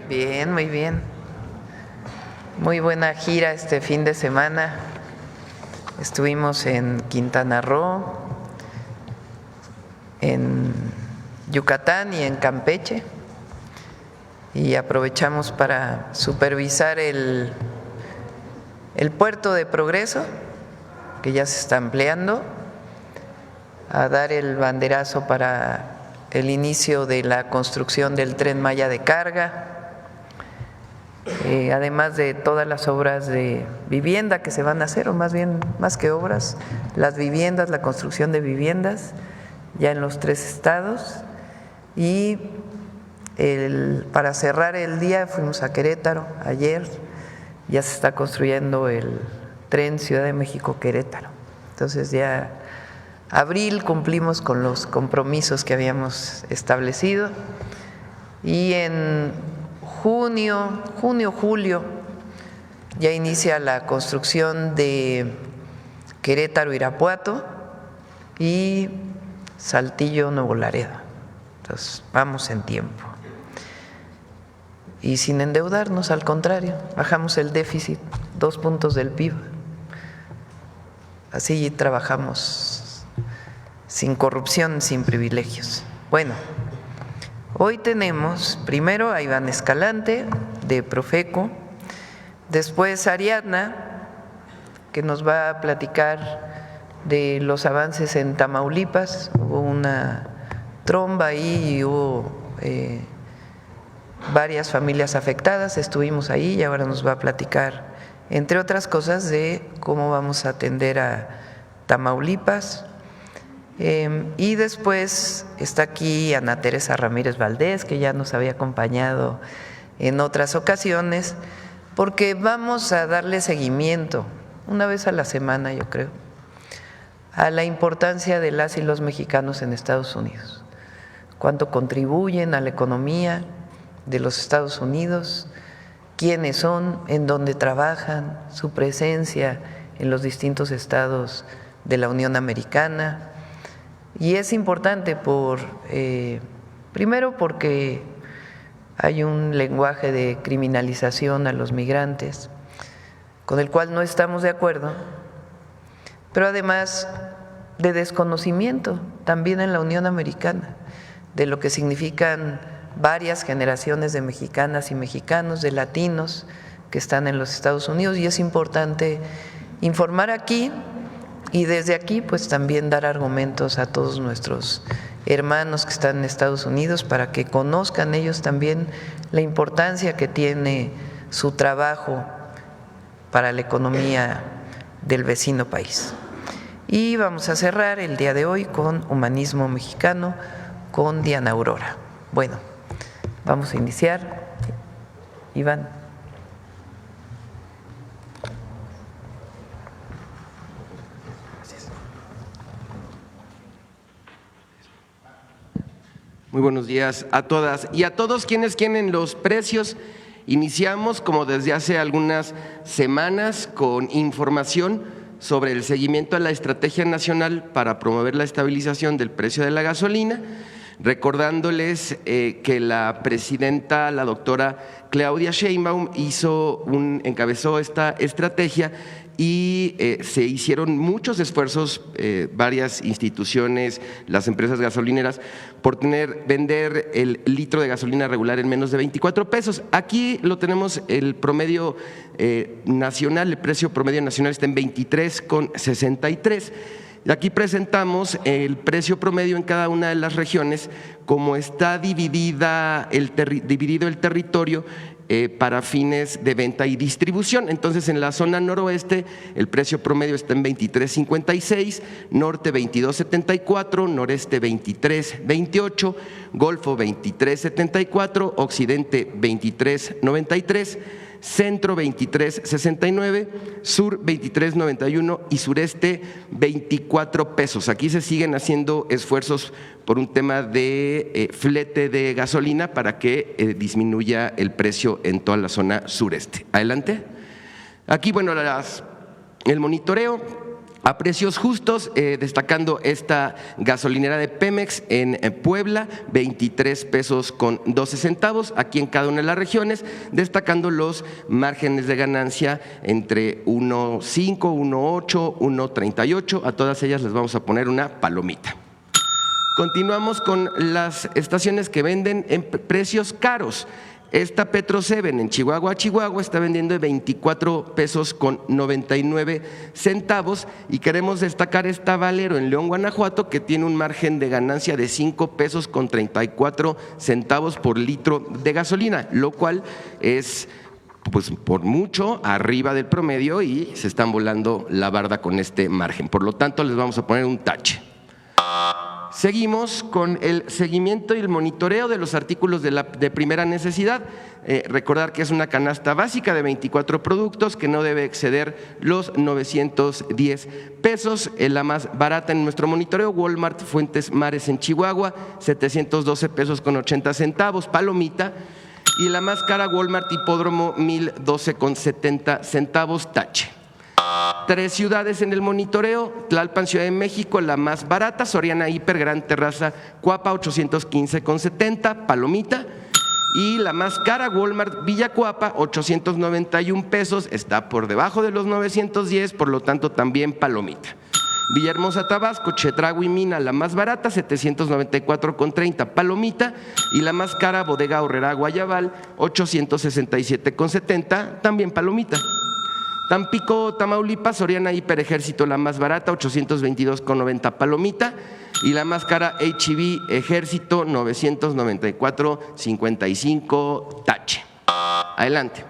Bien, muy bien. Muy buena gira este fin de semana. Estuvimos en Quintana Roo, en Yucatán y en Campeche, y aprovechamos para supervisar el puerto de Progreso, que ya se está ampliando, a dar el banderazo para el inicio de la construcción del Tren Maya de carga, además de todas las obras de vivienda que se van a hacer, o más bien, más que obras, las viviendas, la construcción de viviendas ya en los 3 estados. Y para cerrar el día fuimos a Querétaro ayer, ya se está construyendo el tren Ciudad de México-Querétaro. Entonces ya abril cumplimos con los compromisos que habíamos establecido, y en junio, julio ya inicia la construcción de Querétaro-Irapuato y Saltillo-Nuevo Laredo. Entonces vamos en tiempo y sin endeudarnos, al contrario, bajamos el déficit 2 puntos del PIB. Así trabajamos sin corrupción, sin privilegios. Bueno, hoy tenemos primero a Iván Escalante de Profeco, después Ariadna, que nos va a platicar de los avances en Tamaulipas. Hubo una tromba ahí y hubo varias familias afectadas, estuvimos ahí y ahora nos va a platicar, entre otras cosas, de cómo vamos a atender a Tamaulipas. Y después está aquí Ana Teresa Ramírez Valdés, que ya nos había acompañado en otras ocasiones, porque vamos a darle seguimiento una vez a la semana, yo creo, a la importancia de las y los mexicanos en Estados Unidos, cuánto contribuyen a la economía de los Estados Unidos, quiénes son, en dónde trabajan, su presencia en los distintos estados de la Unión Americana. Y es importante primero porque hay un lenguaje de criminalización a los migrantes con el cual no estamos de acuerdo, pero además de desconocimiento también en la Unión Americana de lo que significan varias generaciones de mexicanas y mexicanos, de latinos que están en los Estados Unidos, y es importante informar aquí y desde aquí pues también dar argumentos a todos nuestros hermanos que están en Estados Unidos para que conozcan ellos también la importancia que tiene su trabajo para la economía del vecino país. Y vamos a cerrar el día de hoy con Humanismo Mexicano con Diana Aurora. Bueno, vamos a iniciar. Iván. Muy buenos días a todas y a todos quienes quieren los precios. Iniciamos, como desde hace algunas semanas, con información sobre el seguimiento a la Estrategia Nacional para promover la estabilización del precio de la gasolina, recordándoles que la presidenta, la doctora Claudia Sheinbaum, encabezó esta estrategia y se hicieron muchos esfuerzos, varias instituciones, las empresas gasolineras, por vender el litro de gasolina regular en menos de 24 pesos. Aquí lo tenemos, el promedio nacional, el precio promedio nacional está en 23,63. Aquí presentamos el precio promedio en cada una de las regiones, como está dividido el territorio para fines de venta y distribución. Entonces, en la zona noroeste el precio promedio está en 23.56, norte 22.74, noreste 23.28, Golfo 23.74, occidente 23.93, centro 23.69, sur 23.91 y sureste 24 pesos. Aquí se siguen haciendo esfuerzos por un tema de flete de gasolina para que disminuya el precio en toda la zona sureste. Adelante. Aquí, bueno, el monitoreo a precios justos, destacando esta gasolinera de Pemex en Puebla, 23 pesos con 12 centavos, aquí en cada una de las regiones, destacando los márgenes de ganancia entre 1.5, 1.8, 1.38, a todas ellas les vamos a poner una palomita. Continuamos con las estaciones que venden en precios caros. Esta Petro 7 en Chihuahua, está vendiendo de 24 pesos con 99 centavos y queremos destacar esta Valero en León, Guanajuato, que tiene un margen de ganancia de 5 pesos con 34 centavos por litro de gasolina, lo cual es pues por mucho arriba del promedio y se están volando la barda con este margen. Por lo tanto, les vamos a poner un tache. Seguimos con el seguimiento y el monitoreo de los artículos de primera necesidad. Recordar que es una canasta básica de 24 productos que no debe exceder los 910 pesos. La más barata en nuestro monitoreo, Walmart Fuentes Mares en Chihuahua, 712 pesos con 80 centavos, palomita. Y la más cara, Walmart Hipódromo, 1012 con 70 centavos, tache. 3 ciudades en el monitoreo: Tlalpan, Ciudad de México, la más barata; Soriana Hiper, Gran Terraza, Cuapa, 815 con 70, palomita. Y la más cara, Walmart Villacuapa, 891 pesos, está por debajo de los 910, por lo tanto también palomita. Villahermosa, Tabasco, Chedraui, Mina, la más barata, 794 con 30, palomita. Y la más cara, Bodega Aurrerá, Guayabal, 867 con 70, también palomita. Tampico, Tamaulipas, Soriana Hiper Ejército, la más barata, 822 con 90, palomita. Y la más cara, H-E-B Ejército, 994.55, tache. Adelante.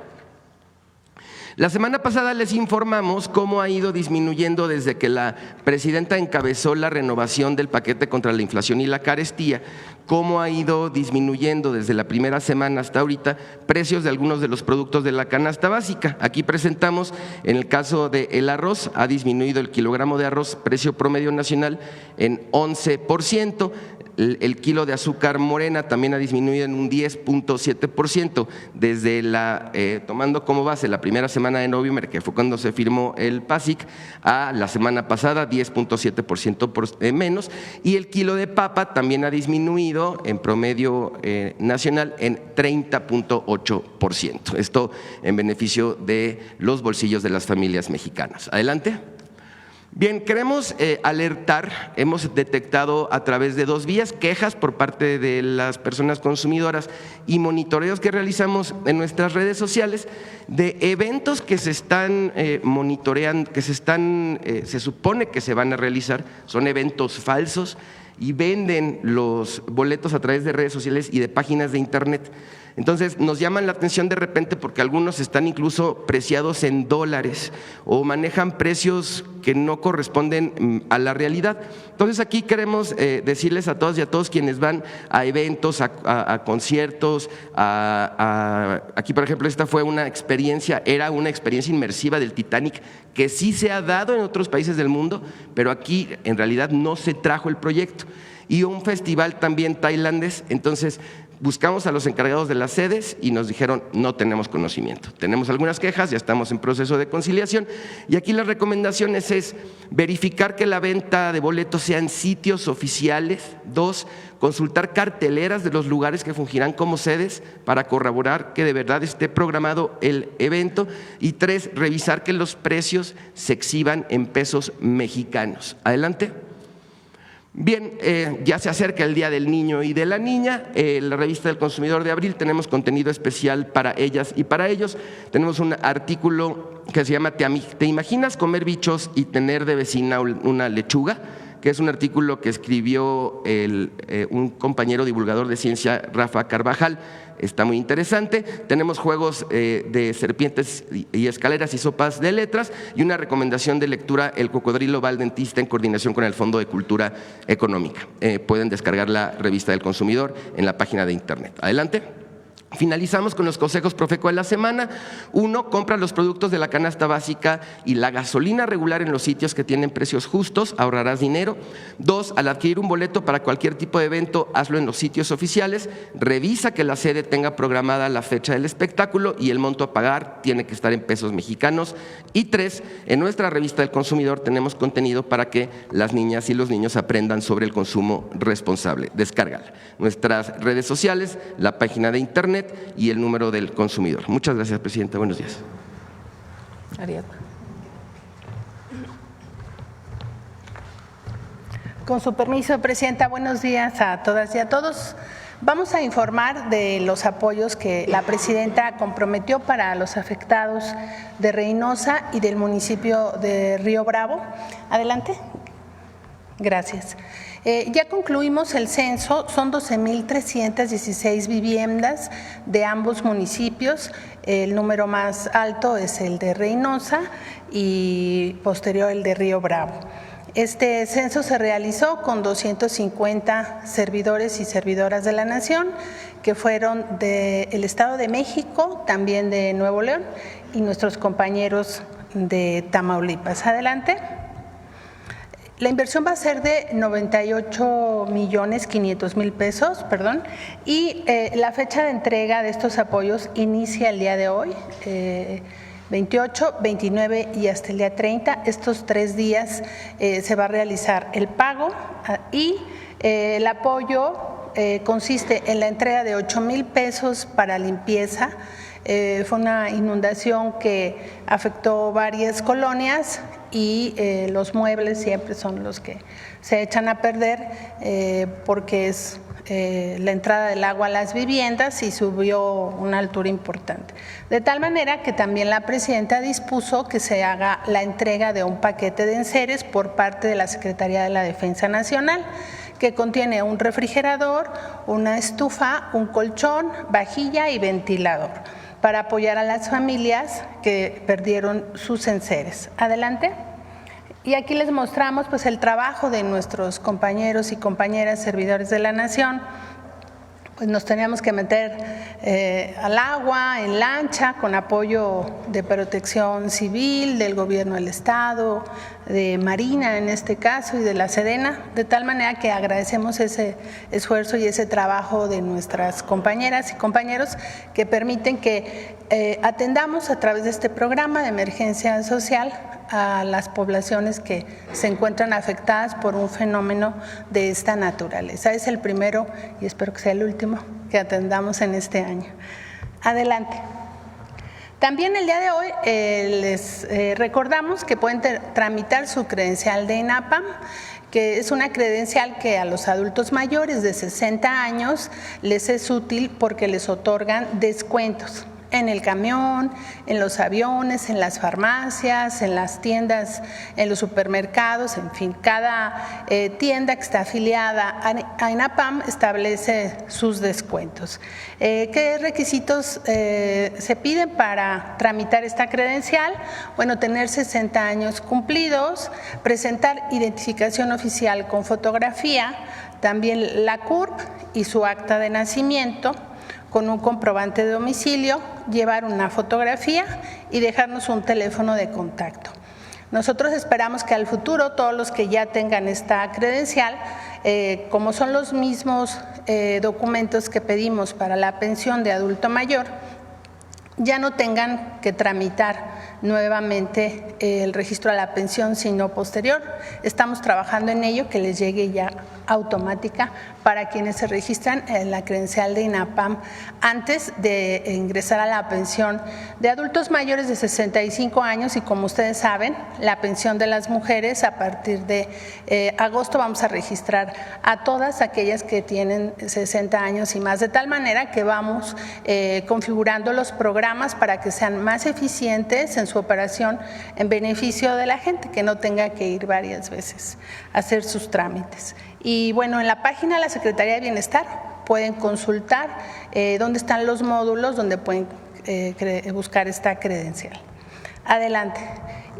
La semana pasada les informamos cómo ha ido disminuyendo desde que la presidenta encabezó la renovación del paquete contra la inflación y la carestía, cómo ha ido disminuyendo desde la primera semana hasta ahorita precios de algunos de los productos de la canasta básica. Aquí presentamos, en el caso del arroz, ha disminuido el kilogramo de arroz, precio promedio nacional, en 11%. El kilo de azúcar morena también ha disminuido en un 10.7% desde tomando como base la primera semana de noviembre, que fue cuando se firmó el PASIC, a la semana pasada, 10.7% menos. Y el kilo de papa también ha disminuido en promedio nacional en 30.8%. Esto en beneficio de los bolsillos de las familias mexicanas. Adelante. Bien, queremos alertar, hemos detectado a través de 2 vías quejas por parte de las personas consumidoras y monitoreos que realizamos en nuestras redes sociales de eventos que se están monitoreando, que se supone que se van a realizar, son eventos falsos y venden los boletos a través de redes sociales y de páginas de internet. Entonces nos llaman la atención de repente porque algunos están incluso preciados en dólares o manejan precios que no corresponden a la realidad. Entonces aquí queremos decirles a todos y a todos quienes van a eventos, a conciertos, aquí por ejemplo esta fue era una experiencia inmersiva del Titanic que sí se ha dado en otros países del mundo, pero aquí en realidad no se trajo el proyecto. Y un festival también tailandés, entonces buscamos a los encargados de las sedes y nos dijeron no tenemos conocimiento. Tenemos algunas quejas, ya estamos en proceso de conciliación y aquí las recomendaciones es verificar que la venta de boletos sea en sitios oficiales. 2, consultar carteleras de los lugares que fungirán como sedes para corroborar que de verdad esté programado el evento. Y 3, revisar que los precios se exhiban en pesos mexicanos. Adelante. Bien, ya se acerca el Día del Niño y de la Niña. La revista del Consumidor de abril tenemos contenido especial para ellas y para ellos. Tenemos un artículo que se llama ¿Te imaginas comer bichos y tener de vecina una lechuga?, que es un artículo que escribió un compañero divulgador de ciencia, Rafa Carvajal. Está muy interesante. Tenemos juegos de serpientes y escaleras y sopas de letras y una recomendación de lectura, El cocodrilo va al dentista, en coordinación con el Fondo de Cultura Económica. Pueden descargar la revista del Consumidor en la página de internet. Adelante. Finalizamos con los consejos Profeco de la semana. 1, compra los productos de la canasta básica y la gasolina regular en los sitios que tienen precios justos, ahorrarás dinero. 2, al adquirir un boleto para cualquier tipo de evento, hazlo en los sitios oficiales, revisa que la sede tenga programada la fecha del espectáculo y el monto a pagar tiene que estar en pesos mexicanos. Y 3, en nuestra revista del consumidor tenemos contenido para que las niñas y los niños aprendan sobre el consumo responsable. Descárgala. Nuestras redes sociales, la página de internet y el número del consumidor. Muchas gracias, presidenta. Buenos días. Ariadna. Con su permiso, presidenta, buenos días a todas y a todos. Vamos a informar de los apoyos que la presidenta comprometió para los afectados de Reynosa y del municipio de Río Bravo. Adelante. Gracias. Ya concluimos el censo, son 12,316 viviendas de ambos municipios. El número más alto es el de Reynosa y posterior el de Río Bravo. Este censo se realizó con 250 servidores y servidoras de la Nación, que fueron del Estado de México, también de Nuevo León y nuestros compañeros de Tamaulipas. Adelante. La inversión va a ser de 98,500,000 pesos, y la fecha de entrega de estos apoyos inicia el día de hoy, 28, 29 y hasta el día 30. Estos 3 días se va a realizar el pago y el apoyo consiste en la entrega de 8,000 pesos para limpieza. Fue una inundación que afectó varias colonias y los muebles siempre son los que se echan a perder porque es la entrada del agua a las viviendas y subió una altura importante. De tal manera que también la presidenta dispuso que se haga la entrega de un paquete de enseres por parte de la Secretaría de la Defensa Nacional, que contiene un refrigerador, una estufa, un colchón, vajilla y ventilador, para apoyar a las familias que perdieron sus enseres. Adelante. Y aquí les mostramos pues el trabajo de nuestros compañeros y compañeras servidores de la Nación. Pues nos teníamos que meter al agua en lancha con apoyo de Protección Civil, del Gobierno del Estado, de Marina en este caso y de la Sedena, de tal manera que agradecemos ese esfuerzo y ese trabajo de nuestras compañeras y compañeros que permiten que atendamos a través de este programa de emergencia social a las poblaciones que se encuentran afectadas por un fenómeno de esta naturaleza. Es el primero y espero que sea el último que atendamos en este año. Adelante. También el día de hoy les recordamos que pueden tramitar su credencial de INAPAM, que es una credencial que a los adultos mayores de 60 años les es útil porque les otorgan descuentos en el camión, en los aviones, en las farmacias, en las tiendas, en los supermercados, en fin, cada tienda que está afiliada a INAPAM establece sus descuentos. ¿Qué requisitos se piden para tramitar esta credencial? Bueno, tener 60 años cumplidos, presentar identificación oficial con fotografía, también la CURP y su acta de nacimiento, con un comprobante de domicilio, llevar una fotografía y dejarnos un teléfono de contacto. Nosotros esperamos que al futuro todos los que ya tengan esta credencial, como son los mismos documentos que pedimos para la pensión de adulto mayor, ya no tengan que tramitar nuevamente el registro a la pensión, sino posterior. Estamos trabajando en ello, que les llegue ya automática para quienes se registran en la credencial de INAPAM antes de ingresar a la pensión de adultos mayores de 65 años y como ustedes saben, la pensión de las mujeres a partir de agosto vamos a registrar a todas aquellas que tienen 60 años y más, de tal manera que vamos configurando los programas para que sean más eficientes en su operación en beneficio de la gente, que no tenga que ir varias veces a hacer sus trámites. Y bueno, en la página de la Secretaría de Bienestar pueden consultar dónde están los módulos donde pueden buscar esta credencial. Adelante.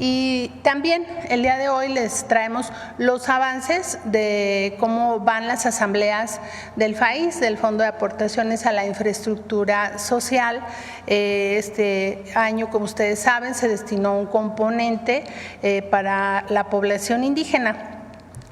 Y también el día de hoy les traemos los avances de cómo van las asambleas del FAIS, del Fondo de Aportaciones a la Infraestructura Social. Este año, como ustedes saben, se destinó un componente para la población indígena.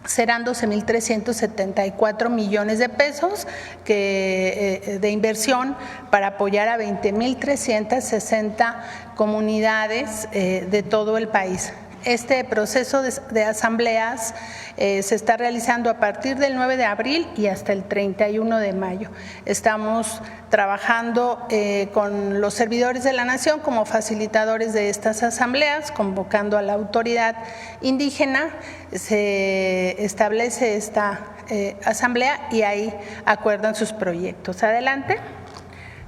Serán 12.374 millones de pesos de inversión para apoyar a 20.360 comunidades de todo el país. Este proceso de asambleas se está realizando a partir del 9 de abril y hasta el 31 de mayo. Estamos trabajando con los servidores de la nación como facilitadores de estas asambleas, convocando a la autoridad indígena. Se establece esta asamblea y ahí acuerdan sus proyectos. Adelante.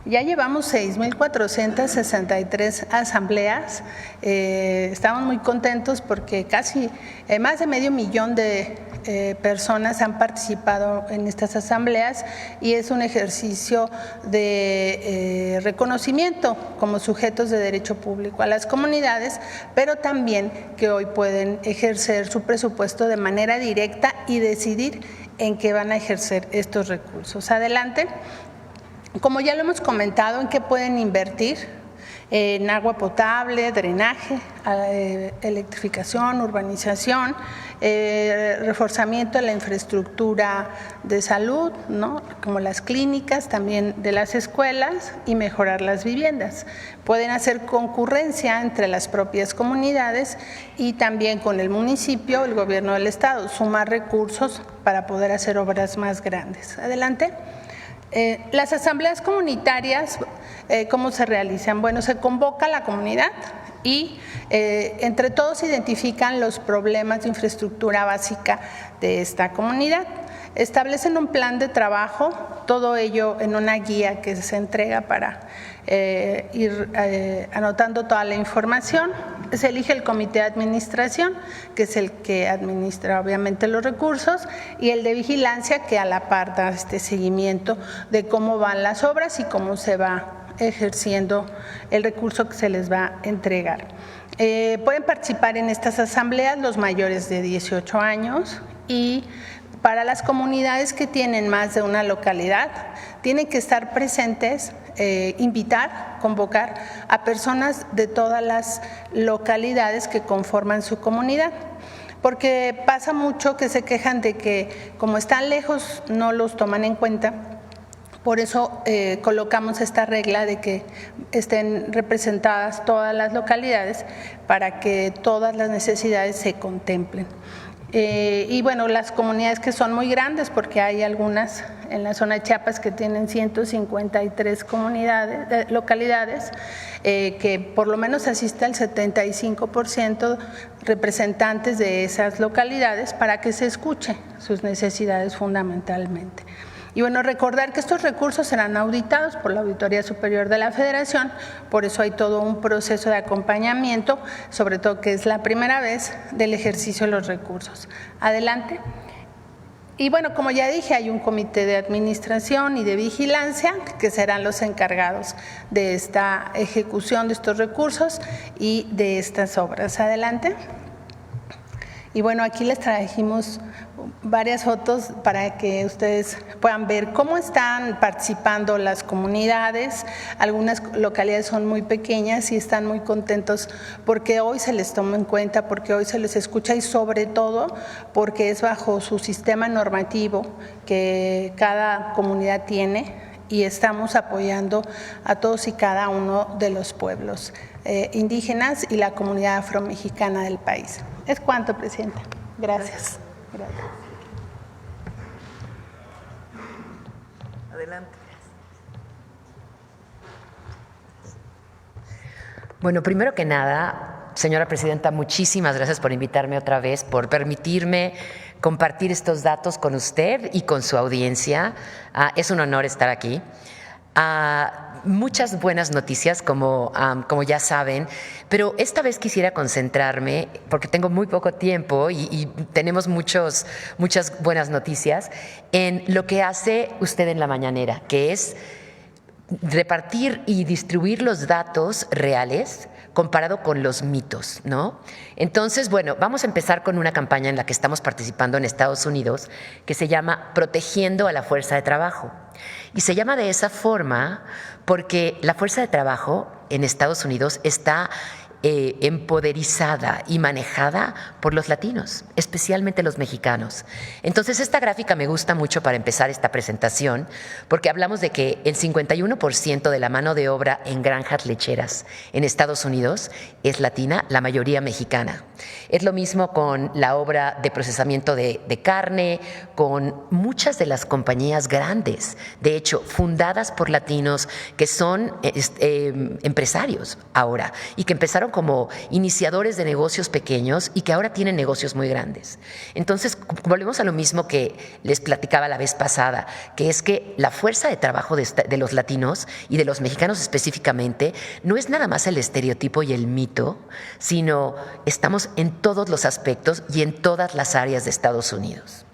Ya llevamos 6.463 asambleas, estamos muy contentos porque casi más de medio millón de personas han participado en estas asambleas y es un ejercicio de reconocimiento como sujetos de derecho público a las comunidades, pero también que hoy pueden ejercer su presupuesto de manera directa y decidir en qué van a ejercer estos recursos. Adelante. Como ya lo hemos comentado, ¿en qué pueden invertir? En agua potable, drenaje, electrificación, urbanización, reforzamiento de la infraestructura de salud, ¿no? Como las clínicas, también de las escuelas y mejorar las viviendas. Pueden hacer concurrencia entre las propias comunidades y también con el municipio, el gobierno del estado, sumar recursos para poder hacer obras más grandes. Adelante. Las asambleas comunitarias, ¿cómo se realizan? Bueno, se convoca a la comunidad y entre todos identifican los problemas de infraestructura básica de esta comunidad. Establecen un plan de trabajo, todo ello en una guía que se entrega para ir anotando toda la información. Se elige el comité de administración, que es el que administra obviamente los recursos, y el de vigilancia, que a la par da este seguimiento de cómo van las obras y cómo se va ejerciendo el recurso que se les va a entregar. Pueden participar en estas asambleas los mayores de 18 años y para las comunidades que tienen más de una localidad, tienen que estar presentes, invitar, convocar a personas de todas las localidades que conforman su comunidad. Porque pasa mucho que se quejan de que como están lejos no los toman en cuenta. Por eso colocamos esta regla de que estén representadas todas las localidades para que todas las necesidades se contemplen. Y bueno, las comunidades que son muy grandes, porque hay algunas en la zona de Chiapas que tienen 153 localidades, que por lo menos asiste al 75% representantes de esas localidades para que se escuche sus necesidades fundamentalmente. Y bueno, recordar que estos recursos serán auditados por la Auditoría Superior de la Federación, por eso hay todo un proceso de acompañamiento, sobre todo que es la primera vez del ejercicio de los recursos. Adelante. Y bueno, como ya dije, hay un comité de administración y de vigilancia que serán los encargados de esta ejecución de estos recursos y de estas obras. Adelante. Y bueno, aquí les trajimos varias fotos para que ustedes puedan ver cómo están participando las comunidades. Algunas localidades son muy pequeñas y están muy contentos porque hoy se les toma en cuenta, porque hoy se les escucha y sobre todo porque es bajo su sistema normativo que cada comunidad tiene y estamos apoyando a todos y cada uno de los pueblos indígenas y la comunidad afromexicana del país. Es cuanto, Presidenta. Gracias. Gracias. Adelante. Bueno, primero que nada, señora Presidenta, muchísimas gracias por invitarme otra vez, por permitirme compartir estos datos con usted y con su audiencia. Es un honor estar aquí. Muchas buenas noticias, como ya saben, pero esta vez quisiera concentrarme, porque tengo muy poco tiempo y tenemos muchas buenas noticias, en lo que hace usted en la mañanera, que es repartir y distribuir los datos reales comparado con los mitos, ¿no? Entonces, bueno, vamos a empezar con una campaña en la que estamos participando en Estados Unidos que se llama Protegiendo a la Fuerza de Trabajo. Y se llama de esa forma porque la fuerza de trabajo en Estados Unidos está empoderizada y manejada por los latinos, especialmente los mexicanos. Entonces, esta gráfica me gusta mucho para empezar esta presentación, porque hablamos de que el 51% de la mano de obra en granjas lecheras en Estados Unidos es latina, la mayoría mexicana. Es lo mismo con la obra de procesamiento de carne, con muchas de las compañías grandes, de hecho, fundadas por latinos que son empresarios ahora y que empezaron como iniciadores de negocios pequeños y que ahora tienen negocios muy grandes. Entonces, volvemos a lo mismo que les platicaba la vez pasada, que es que la fuerza de trabajo de los latinos y de los mexicanos específicamente no es nada más el estereotipo y el mito, sino estamos en todos los aspectos y en todas las áreas de Estados Unidos.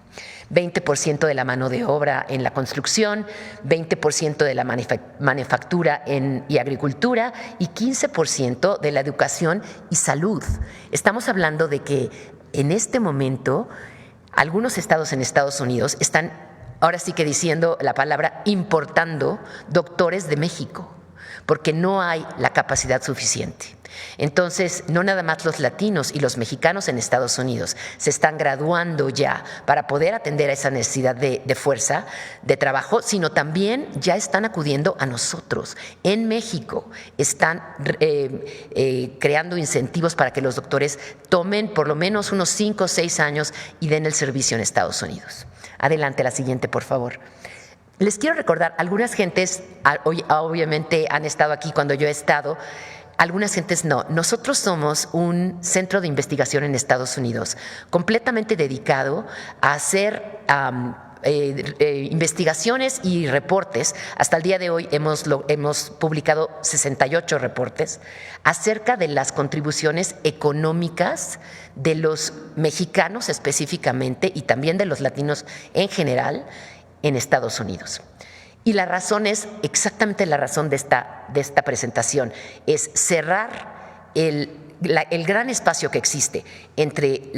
20% de la mano de obra en la construcción, 20% de la manufactura y agricultura y 15% de la educación y salud. Estamos hablando de que en este momento algunos estados en Estados Unidos están ahora sí que diciendo la palabra importando doctores de México, porque no hay la capacidad suficiente. Entonces, no nada más los latinos y los mexicanos en Estados Unidos se están graduando ya para poder atender a esa necesidad de fuerza de trabajo, sino también ya están acudiendo a nosotros. En México están creando incentivos para que los doctores tomen por lo menos unos 5 o 6 años y den el servicio en Estados Unidos. Adelante, la siguiente, por favor. Les quiero recordar, algunas gentes obviamente han estado aquí cuando yo he estado, algunas gentes no. Nosotros somos un centro de investigación en Estados Unidos completamente dedicado a hacer investigaciones y reportes. Hasta el día de hoy hemos publicado 68 reportes acerca de las contribuciones económicas de los mexicanos específicamente y también de los latinos en general en Estados Unidos. Y la razón es exactamente la razón de esta presentación, es cerrar el gran espacio que existe entre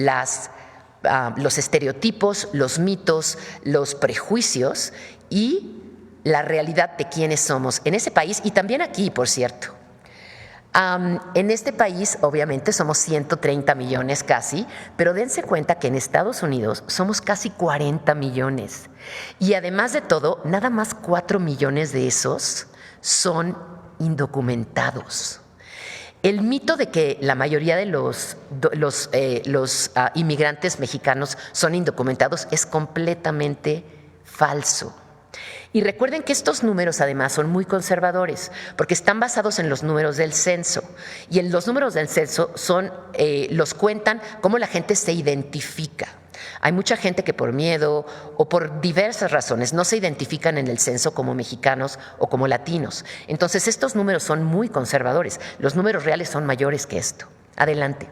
los estereotipos, los mitos, los prejuicios y la realidad de quiénes somos en ese país y también aquí, por cierto. En este país, obviamente, somos 130 millones casi, pero dense cuenta que en Estados Unidos somos casi 40 millones. Y además de todo, nada más 4 millones de esos son indocumentados. El mito de que la mayoría de los inmigrantes mexicanos son indocumentados es completamente falso. Y recuerden que estos números además son muy conservadores porque están basados en los números del censo y en los números del censo los cuentan cómo la gente se identifica. Hay mucha gente que por miedo o por diversas razones no se identifican en el censo como mexicanos o como latinos. Entonces estos números son muy conservadores. Los números reales son mayores que esto. Adelante.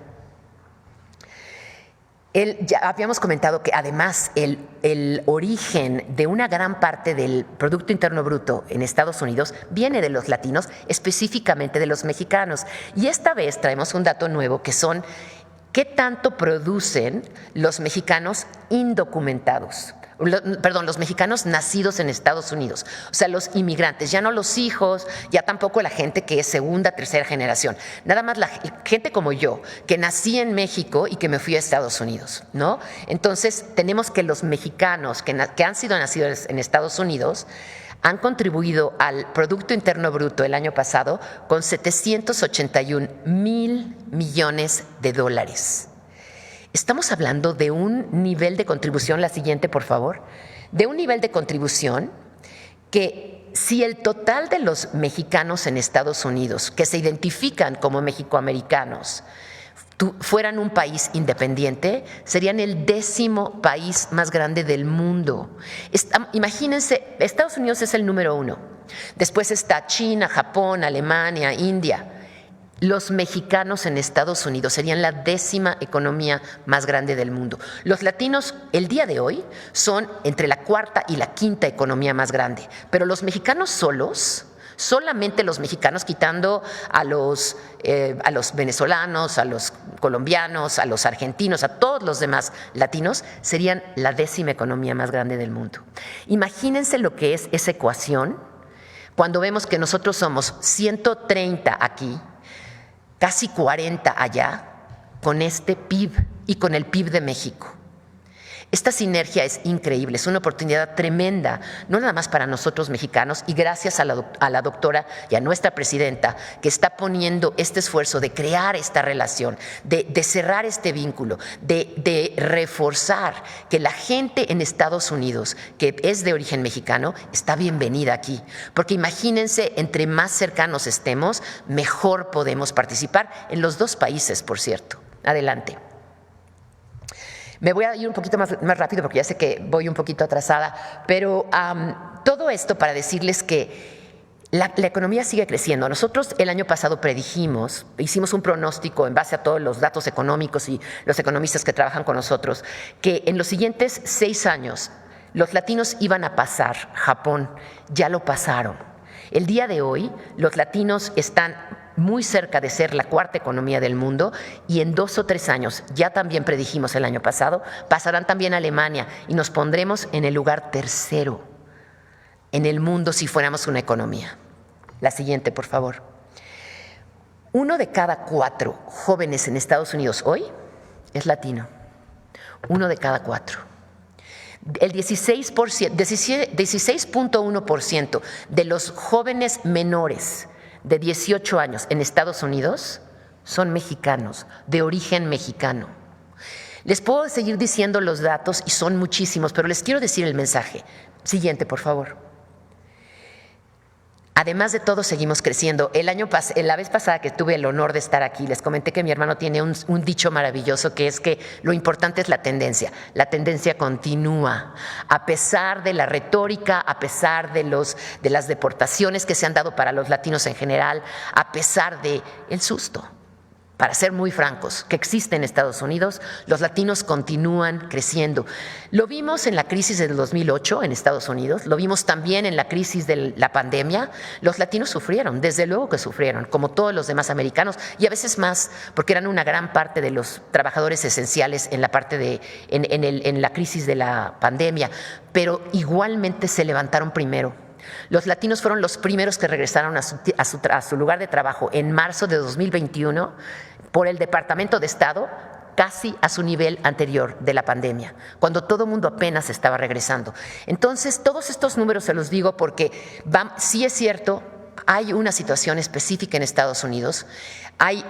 Ya habíamos comentado que además el origen de una gran parte del Producto Interno Bruto en Estados Unidos viene de los latinos, específicamente de los mexicanos. Y esta vez traemos un dato nuevo que son ¿qué tanto producen los mexicanos indocumentados? Los mexicanos nacidos en Estados Unidos, o sea, los inmigrantes, ya no los hijos, ya tampoco la gente que es segunda, tercera generación, nada más la gente como yo, que nací en México y que me fui a Estados Unidos, ¿no? Entonces, tenemos que los mexicanos que han sido nacidos en Estados Unidos han contribuido al Producto Interno Bruto el año pasado con 781 mil millones de dólares. Estamos hablando de un nivel de contribución, la siguiente por favor, de un nivel de contribución que si el total de los mexicanos en Estados Unidos que se identifican como mexicoamericanos fueran un país independiente, serían el 10º país más grande del mundo. Imagínense, Estados Unidos es el número 1, después está China, Japón, Alemania, India. Los mexicanos en Estados Unidos serían la 10ª economía más grande del mundo. Los latinos el día de hoy son entre la 4ª y la 5ª economía más grande, pero los mexicanos solos Solamente los mexicanos, quitando a los venezolanos, a los colombianos, a los argentinos, a todos los demás latinos, serían la 10ª economía más grande del mundo. Imagínense lo que es esa ecuación cuando vemos que nosotros somos 130 aquí, casi 40 allá, con este PIB y con el PIB de México. Esta sinergia es increíble, es una oportunidad tremenda, no nada más para nosotros mexicanos, y gracias a la doctora y a nuestra presidenta que está poniendo este esfuerzo de crear esta relación, de cerrar este vínculo, de reforzar que la gente en Estados Unidos que es de origen mexicano está bienvenida aquí. Porque imagínense, entre más cercanos estemos, mejor podemos participar en los dos países, por cierto. Adelante. Me voy a ir un poquito más rápido porque ya sé que voy un poquito atrasada, pero todo esto para decirles que la economía sigue creciendo. Nosotros el año pasado predijimos, hicimos un pronóstico en base a todos los datos económicos y los economistas que trabajan con nosotros, que en los siguientes 6 años los latinos iban a pasar Japón. Ya lo pasaron. El día de hoy los latinos están muy cerca de ser la 4ª economía del mundo, y en 2 o 3 años, ya también predijimos el año pasado, pasarán también a Alemania y nos pondremos en el lugar 3º en el mundo si fuéramos una economía. La siguiente, por favor. 1 de cada 4 jóvenes en Estados Unidos hoy es latino. 1 de cada 4. El 16.1% de los jóvenes menores de 18 años en Estados Unidos son mexicanos, de origen mexicano. Les puedo seguir diciendo los datos y son muchísimos, pero les quiero decir el mensaje. Siguiente, por favor. Además de todo, seguimos creciendo. La vez pasada que tuve el honor de estar aquí, les comenté que mi hermano tiene un dicho maravilloso, que es que lo importante es la tendencia. La tendencia continúa. A pesar de la retórica, a pesar de las deportaciones que se han dado para los latinos en general, a pesar del susto, para ser muy francos, que existe en Estados Unidos, los latinos continúan creciendo. Lo vimos en la crisis del 2008 en Estados Unidos, lo vimos también en la crisis de la pandemia. Los latinos sufrieron, desde luego que sufrieron, como todos los demás americanos, y a veces más, porque eran una gran parte de los trabajadores esenciales en la crisis de la pandemia, pero igualmente se levantaron primero. Los latinos fueron los primeros que regresaron a su lugar de trabajo en marzo de 2021 por el Departamento de Estado, casi a su nivel anterior de la pandemia, cuando todo el mundo apenas estaba regresando. Entonces, todos estos números se los digo porque sí es cierto, hay una situación específica en Estados Unidos. Hay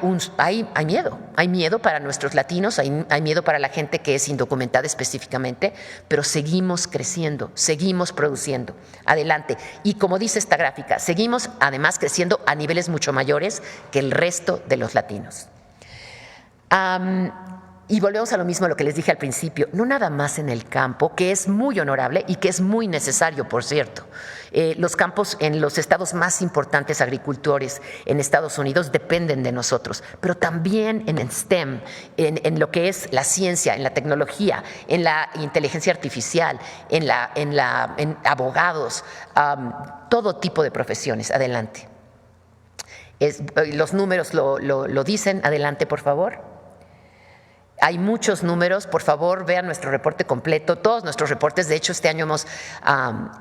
miedo para nuestros latinos, hay miedo para la gente que es indocumentada específicamente, pero seguimos creciendo, seguimos produciendo. Adelante. Y como dice esta gráfica, seguimos además creciendo a niveles mucho mayores que el resto de los latinos. Y volvemos a lo mismo, a lo que les dije al principio, no nada más en el campo, que es muy honorable y que es muy necesario, por cierto. Los campos en los estados más importantes agricultores en Estados Unidos dependen de nosotros, pero también en el STEM, en lo que es la ciencia, en la tecnología, en la inteligencia artificial, en abogados, todo tipo de profesiones. Adelante. Los números lo dicen. Adelante, por favor. Hay muchos números, por favor vean nuestro reporte completo, todos nuestros reportes. De hecho, este año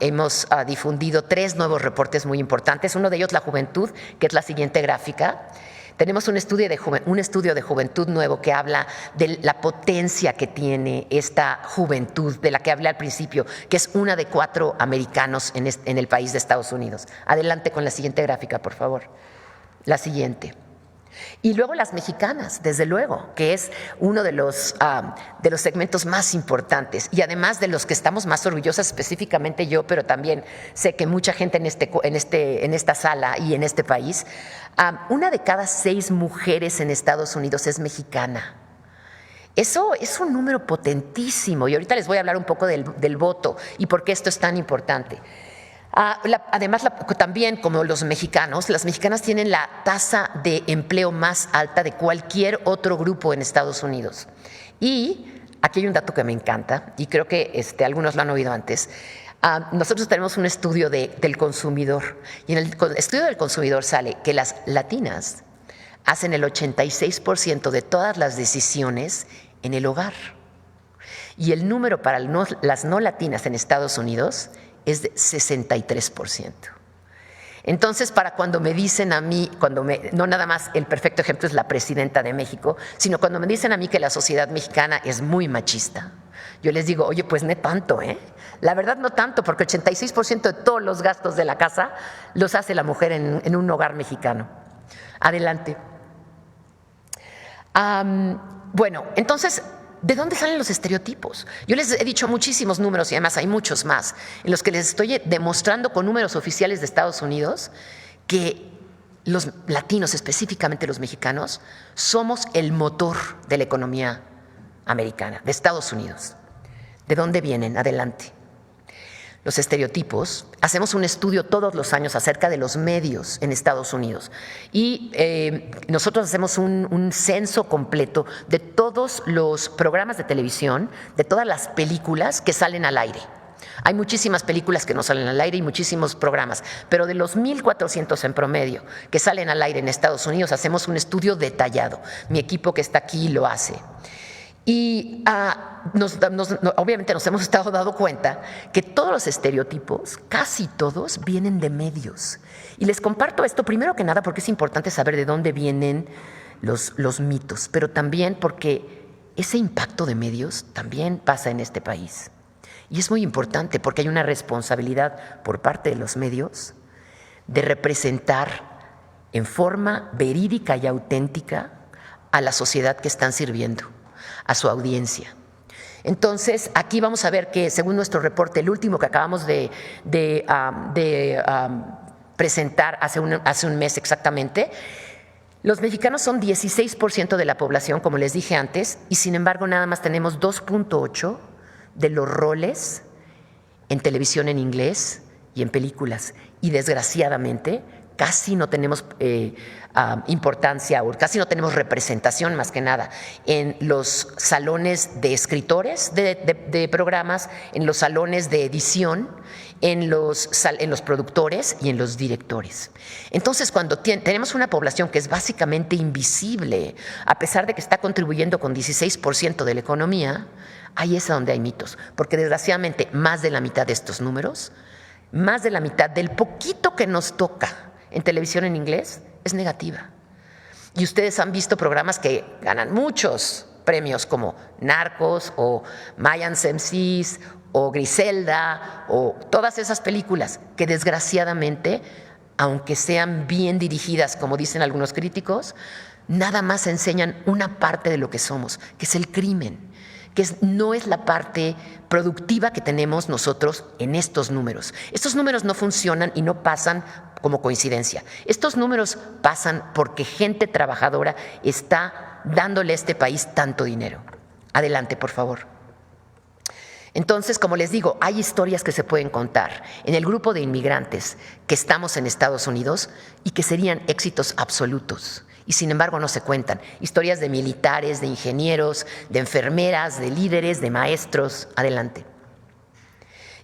hemos difundido 3 nuevos reportes muy importantes. Uno de ellos, la juventud, que es la siguiente gráfica. Tenemos un estudio de juventud nuevo que habla de la potencia que tiene esta juventud, de la que hablé al principio, que es 1 de 4 americanos en el país de Estados Unidos. Adelante con la siguiente gráfica, por favor. La siguiente. Y luego las mexicanas, desde luego, que es uno de los segmentos más importantes y además de los que estamos más orgullosas, específicamente yo, pero también sé que mucha gente en esta sala y en este país. 1 de cada 6 mujeres en Estados Unidos es mexicana. Eso es un número potentísimo y ahorita les voy a hablar un poco del voto y por qué esto es tan importante. Además, también como los mexicanos, las mexicanas tienen la tasa de empleo más alta de cualquier otro grupo en Estados Unidos. Y aquí hay un dato que me encanta y creo que algunos lo han oído antes. nosotros tenemos un estudio del consumidor y en el estudio del consumidor sale que las latinas hacen el 86% de todas las decisiones en el hogar. Y el número para las no latinas en Estados Unidos es de 63%. Entonces, para cuando me dicen a mí, no nada más el perfecto ejemplo es la presidenta de México, sino cuando me dicen a mí que la sociedad mexicana es muy machista, yo les digo, oye, pues no tanto, ¿eh? La verdad no tanto, porque 86% de todos los gastos de la casa los hace la mujer en un hogar mexicano. Adelante. Bueno, entonces, ¿de dónde salen los estereotipos? Yo les he dicho muchísimos números y además hay muchos más en los que les estoy demostrando con números oficiales de Estados Unidos que los latinos, específicamente los mexicanos, somos el motor de la economía americana, de Estados Unidos. ¿De dónde vienen? Adelante. Los estereotipos, hacemos un estudio todos los años acerca de los medios en Estados Unidos y nosotros hacemos un censo completo de todos los programas de televisión, de todas las películas que salen al aire. Hay muchísimas películas que no salen al aire y muchísimos programas, pero de los 1,400 en promedio que salen al aire en Estados Unidos hacemos un estudio detallado. Mi equipo que está aquí lo hace. Y obviamente nos hemos estado dando cuenta que todos los estereotipos, casi todos, vienen de medios. Y les comparto esto primero que nada porque es importante saber de dónde vienen los mitos, pero también porque ese impacto de medios también pasa en este país. Y es muy importante porque hay una responsabilidad por parte de los medios de representar en forma verídica y auténtica a la sociedad que están sirviendo, a su audiencia. Entonces, aquí vamos a ver que, según nuestro reporte, el último que acabamos de presentar hace un mes exactamente, los mexicanos son 16% de la población, como les dije antes, y sin embargo nada más tenemos 2.8 de los roles en televisión en inglés y en películas. Y desgraciadamente casi no tenemos importancia o casi no tenemos representación más que nada en los salones de escritores de programas, en los salones de edición, en los productores y en los directores. Entonces, cuando tenemos una población que es básicamente invisible, a pesar de que está contribuyendo con 16% de la economía, ahí es donde hay mitos, porque desgraciadamente más de la mitad de estos números, más de la mitad del poquito que nos toca en televisión en inglés es negativa. Y ustedes han visto programas que ganan muchos premios como Narcos o Mayans MCs o Griselda o todas esas películas que desgraciadamente, aunque sean bien dirigidas, como dicen algunos críticos, nada más enseñan una parte de lo que somos, que es el crimen, que no es la parte productiva que tenemos nosotros en estos números. Estos números no funcionan y no pasan como coincidencia. Estos números pasan porque gente trabajadora está dándole a este país tanto dinero. Adelante, por favor. Entonces, como les digo, hay historias que se pueden contar en el grupo de inmigrantes que estamos en Estados Unidos y que serían éxitos absolutos. Y sin embargo no se cuentan. Historias de militares, de ingenieros, de enfermeras, de líderes, de maestros. Adelante.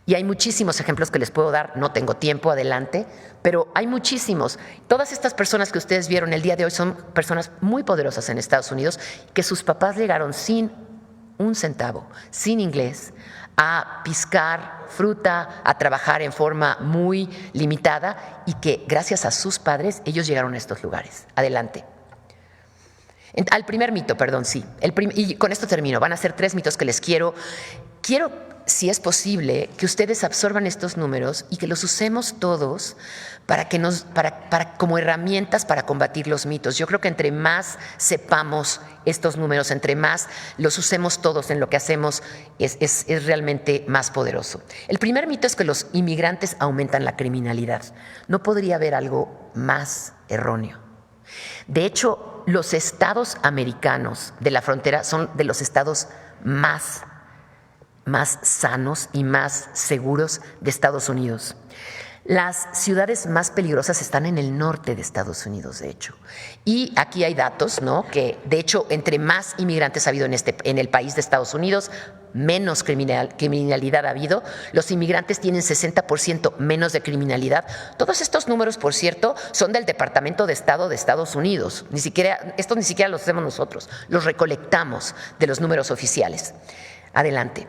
Y hay muchísimos ejemplos que les puedo dar, no tengo tiempo, adelante, pero hay muchísimos. Todas estas personas que ustedes vieron el día de hoy son personas muy poderosas en Estados Unidos, que sus papás llegaron sin un centavo, sin inglés, a piscar fruta, a trabajar en forma muy limitada y que gracias a sus padres ellos llegaron a estos lugares. Adelante. Al primer mito, perdón, sí. Y con esto termino. Van a ser 3 mitos que les quiero, si es posible, que ustedes absorban estos números y que los usemos todos para como herramientas para combatir los mitos. Yo creo que entre más sepamos estos números, entre más los usemos todos en lo que hacemos, es realmente más poderoso. El primer mito es que los inmigrantes aumentan la criminalidad. No podría haber algo más erróneo. De hecho, los estados americanos de la frontera son de los estados más sanos y más seguros de Estados Unidos. Las ciudades más peligrosas están en el norte de Estados Unidos, de hecho. Y aquí hay datos, ¿no? Que, de hecho, entre más inmigrantes ha habido en el país de Estados Unidos, menos criminalidad ha habido. Los inmigrantes tienen 60% menos de criminalidad. Todos estos números, por cierto, son del Departamento de Estado de Estados Unidos. Estos ni siquiera los hacemos nosotros, los recolectamos de los números oficiales. Adelante.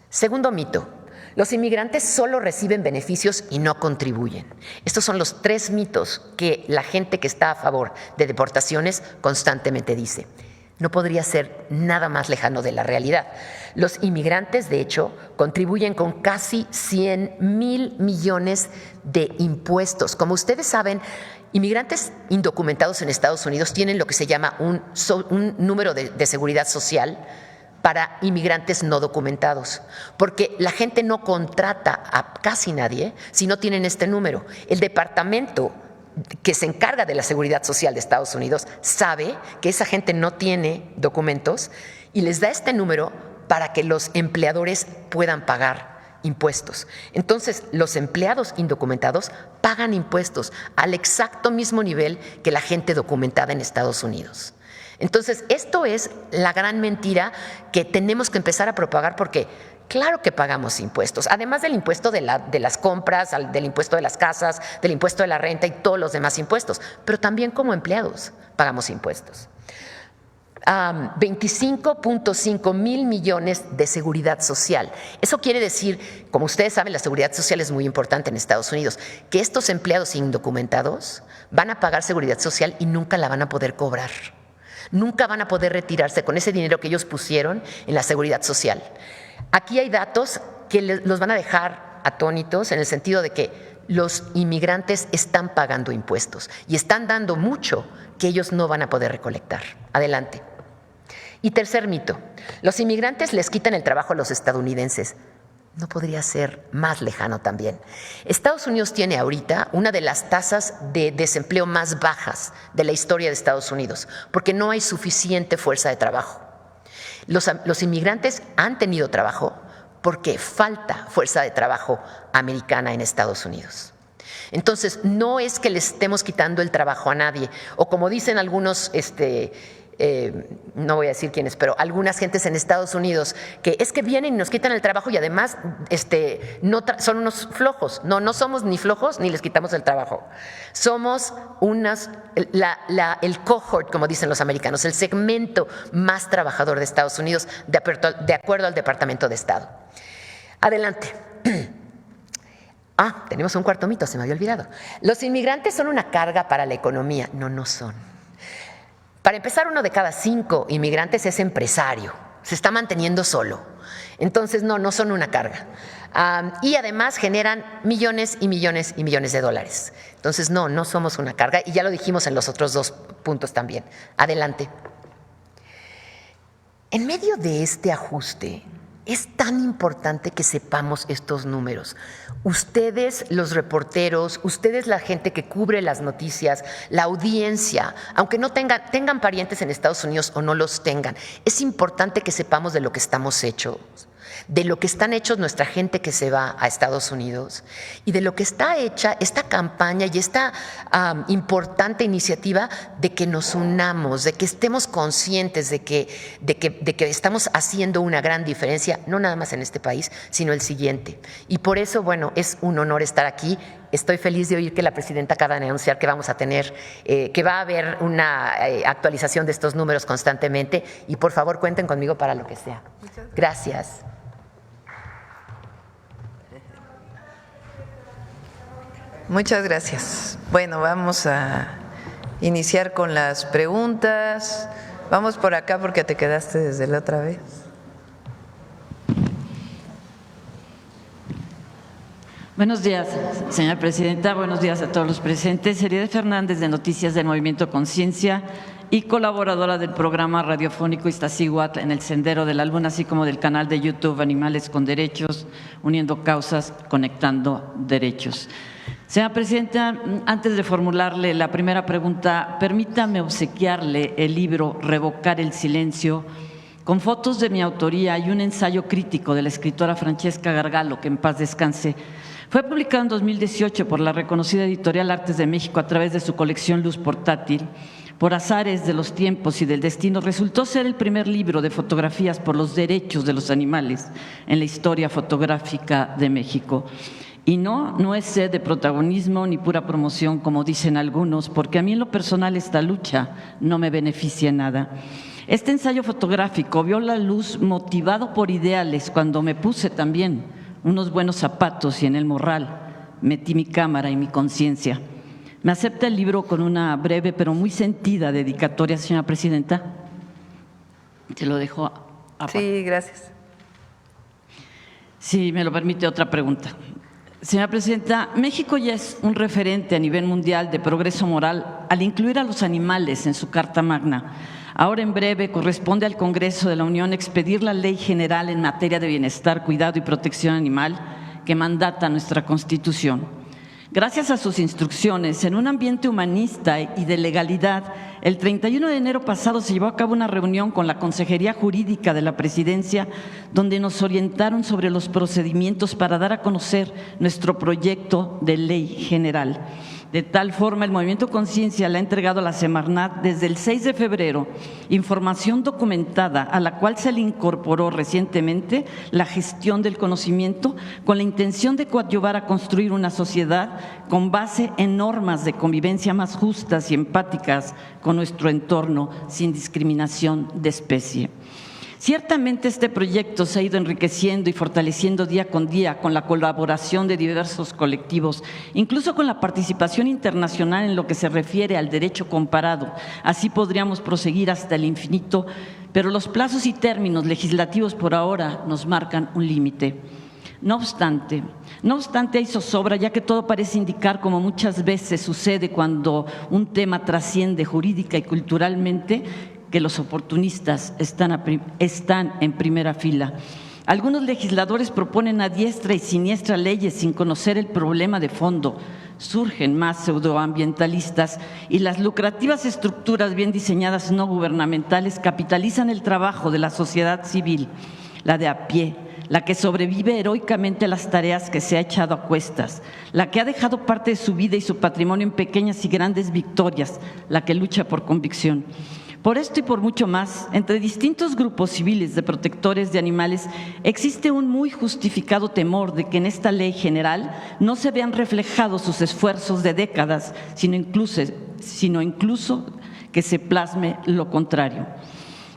Segundo mito. Los inmigrantes solo reciben beneficios y no contribuyen. Estos son los 3 mitos que la gente que está a favor de deportaciones constantemente dice. No podría ser nada más lejano de la realidad. Los inmigrantes, de hecho, contribuyen con casi 100,000 millones de impuestos. Como ustedes saben, inmigrantes indocumentados en Estados Unidos tienen lo que se llama un número de seguridad social para inmigrantes no documentados, porque la gente no contrata a casi nadie si no tienen este número. El departamento que se encarga de la seguridad social de Estados Unidos sabe que esa gente no tiene documentos y les da este número para que los empleadores puedan pagar impuestos. Entonces, los empleados indocumentados pagan impuestos al exacto mismo nivel que la gente documentada en Estados Unidos. Entonces, esto es la gran mentira que tenemos que empezar a propagar porque claro que pagamos impuestos, además del impuesto de las compras, del impuesto de las casas, del impuesto de la renta y todos los demás impuestos, pero también como empleados pagamos impuestos. 25.5 mil millones de seguridad social. Eso quiere decir, como ustedes saben, la seguridad social es muy importante en Estados Unidos, que estos empleados indocumentados van a pagar seguridad social y nunca la van a poder cobrar. Nunca van a poder retirarse con ese dinero que ellos pusieron en la seguridad social. Aquí hay datos que los van a dejar atónitos en el sentido de que los inmigrantes están pagando impuestos y están dando mucho que ellos no van a poder recolectar. Adelante. Y tercer mito, los inmigrantes les quitan el trabajo a los estadounidenses. No podría ser más lejano también. Estados Unidos tiene ahorita una de las tasas de desempleo más bajas de la historia de Estados Unidos, porque no hay suficiente fuerza de trabajo. Los inmigrantes han tenido trabajo porque falta fuerza de trabajo americana en Estados Unidos. Entonces, no es que les estemos quitando el trabajo a nadie, o como dicen algunos no voy a decir quiénes, pero algunas gentes en Estados Unidos, que es que vienen y nos quitan el trabajo y además son unos flojos. No somos ni flojos ni les quitamos el trabajo. Somos el cohort, como dicen los americanos, el segmento más trabajador de Estados Unidos, de acuerdo al Departamento de Estado. Adelante. Tenemos un cuarto mito, se me había olvidado. Los inmigrantes son una carga para la economía. No son. Para empezar, 1 de cada 5 inmigrantes es empresario, se está manteniendo solo. Entonces, no son una carga. Y además generan millones y millones y millones de dólares. Entonces, no somos una carga y ya lo dijimos en los otros 2 puntos también. Adelante. En medio de este ajuste, es tan importante que sepamos estos números. Ustedes, los reporteros, ustedes, la gente que cubre las noticias, la audiencia, aunque no tengan parientes en Estados Unidos o no los tengan, es importante que sepamos de lo que estamos hechos, de lo que están hechos nuestra gente que se va a Estados Unidos y de lo que está hecha esta campaña y esta importante iniciativa de que nos unamos, de que estemos conscientes de que estamos haciendo una gran diferencia, no nada más en este país, sino el siguiente. Y por eso, bueno, es un honor estar aquí. Estoy feliz de oír que la presidenta acaba de anunciar que vamos a tener, que va a haber una actualización de estos números constantemente y por favor cuenten conmigo para lo que sea. Gracias. Muchas gracias. Bueno, vamos a iniciar con las preguntas. Vamos por acá porque te quedaste desde la otra vez. Buenos días, señora presidenta. Buenos días a todos los presentes. Heride Fernández, de Noticias del Movimiento Conciencia y colaboradora del programa radiofónico Iztaccíhuatl en el Sendero de la Luna, así como del canal de YouTube Animales con Derechos, uniendo causas, conectando derechos. Señora presidenta, antes de formularle la primera pregunta, permítame obsequiarle el libro Revocar el Silencio, con fotos de mi autoría y un ensayo crítico de la escritora Francesca Gargalo, que en paz descanse, Fue publicado en 2018 por la reconocida editorial Artes de México a través de su colección Luz Portátil. Por azares de los tiempos y del destino, resultó ser el primer libro de fotografías por los derechos de los animales en la historia fotográfica de México. Y no es sed de protagonismo ni pura promoción, como dicen algunos, porque a mí en lo personal esta lucha no me beneficia en nada. Este ensayo fotográfico vio la luz motivado por ideales cuando me puse también unos buenos zapatos y en el morral metí mi cámara y mi conciencia. ¿Me acepta el libro con una breve pero muy sentida dedicatoria, señora presidenta? Se lo dejo a Sí, gracias. Si me lo permite, otra pregunta. Señora presidenta, México ya es un referente a nivel mundial de progreso moral al incluir a los animales en su Carta Magna. Ahora en breve corresponde al Congreso de la Unión expedir la Ley General en materia de bienestar, cuidado y protección animal que mandata nuestra Constitución. Gracias a sus instrucciones, en un ambiente humanista y de legalidad, el 31 de enero pasado se llevó a cabo una reunión con la Consejería Jurídica de la Presidencia, donde nos orientaron sobre los procedimientos para dar a conocer nuestro proyecto de ley general. De tal forma, el Movimiento Conciencia le ha entregado a la Semarnat desde el 6 de febrero información documentada a la cual se le incorporó recientemente la gestión del conocimiento con la intención de coadyuvar a construir una sociedad con base en normas de convivencia más justas y empáticas con nuestro entorno sin discriminación de especie. Ciertamente este proyecto se ha ido enriqueciendo y fortaleciendo día con día con la colaboración de diversos colectivos, incluso con la participación internacional en lo que se refiere al derecho comparado. Así podríamos proseguir hasta el infinito, pero los plazos y términos legislativos por ahora nos marcan un límite. No obstante, hay zozobra, ya que todo parece indicar, como muchas veces sucede cuando un tema trasciende jurídica y culturalmente, que los oportunistas están en primera fila. Algunos legisladores proponen a diestra y siniestra leyes sin conocer el problema de fondo. Surgen más pseudoambientalistas y las lucrativas estructuras bien diseñadas no gubernamentales capitalizan el trabajo de la sociedad civil, la de a pie, la que sobrevive heroicamente a las tareas que se ha echado a cuestas, la que ha dejado parte de su vida y su patrimonio en pequeñas y grandes victorias, la que lucha por convicción. Por esto y por mucho más, entre distintos grupos civiles de protectores de animales existe un muy justificado temor de que en esta ley general no se vean reflejados sus esfuerzos de décadas, sino incluso que se plasme lo contrario.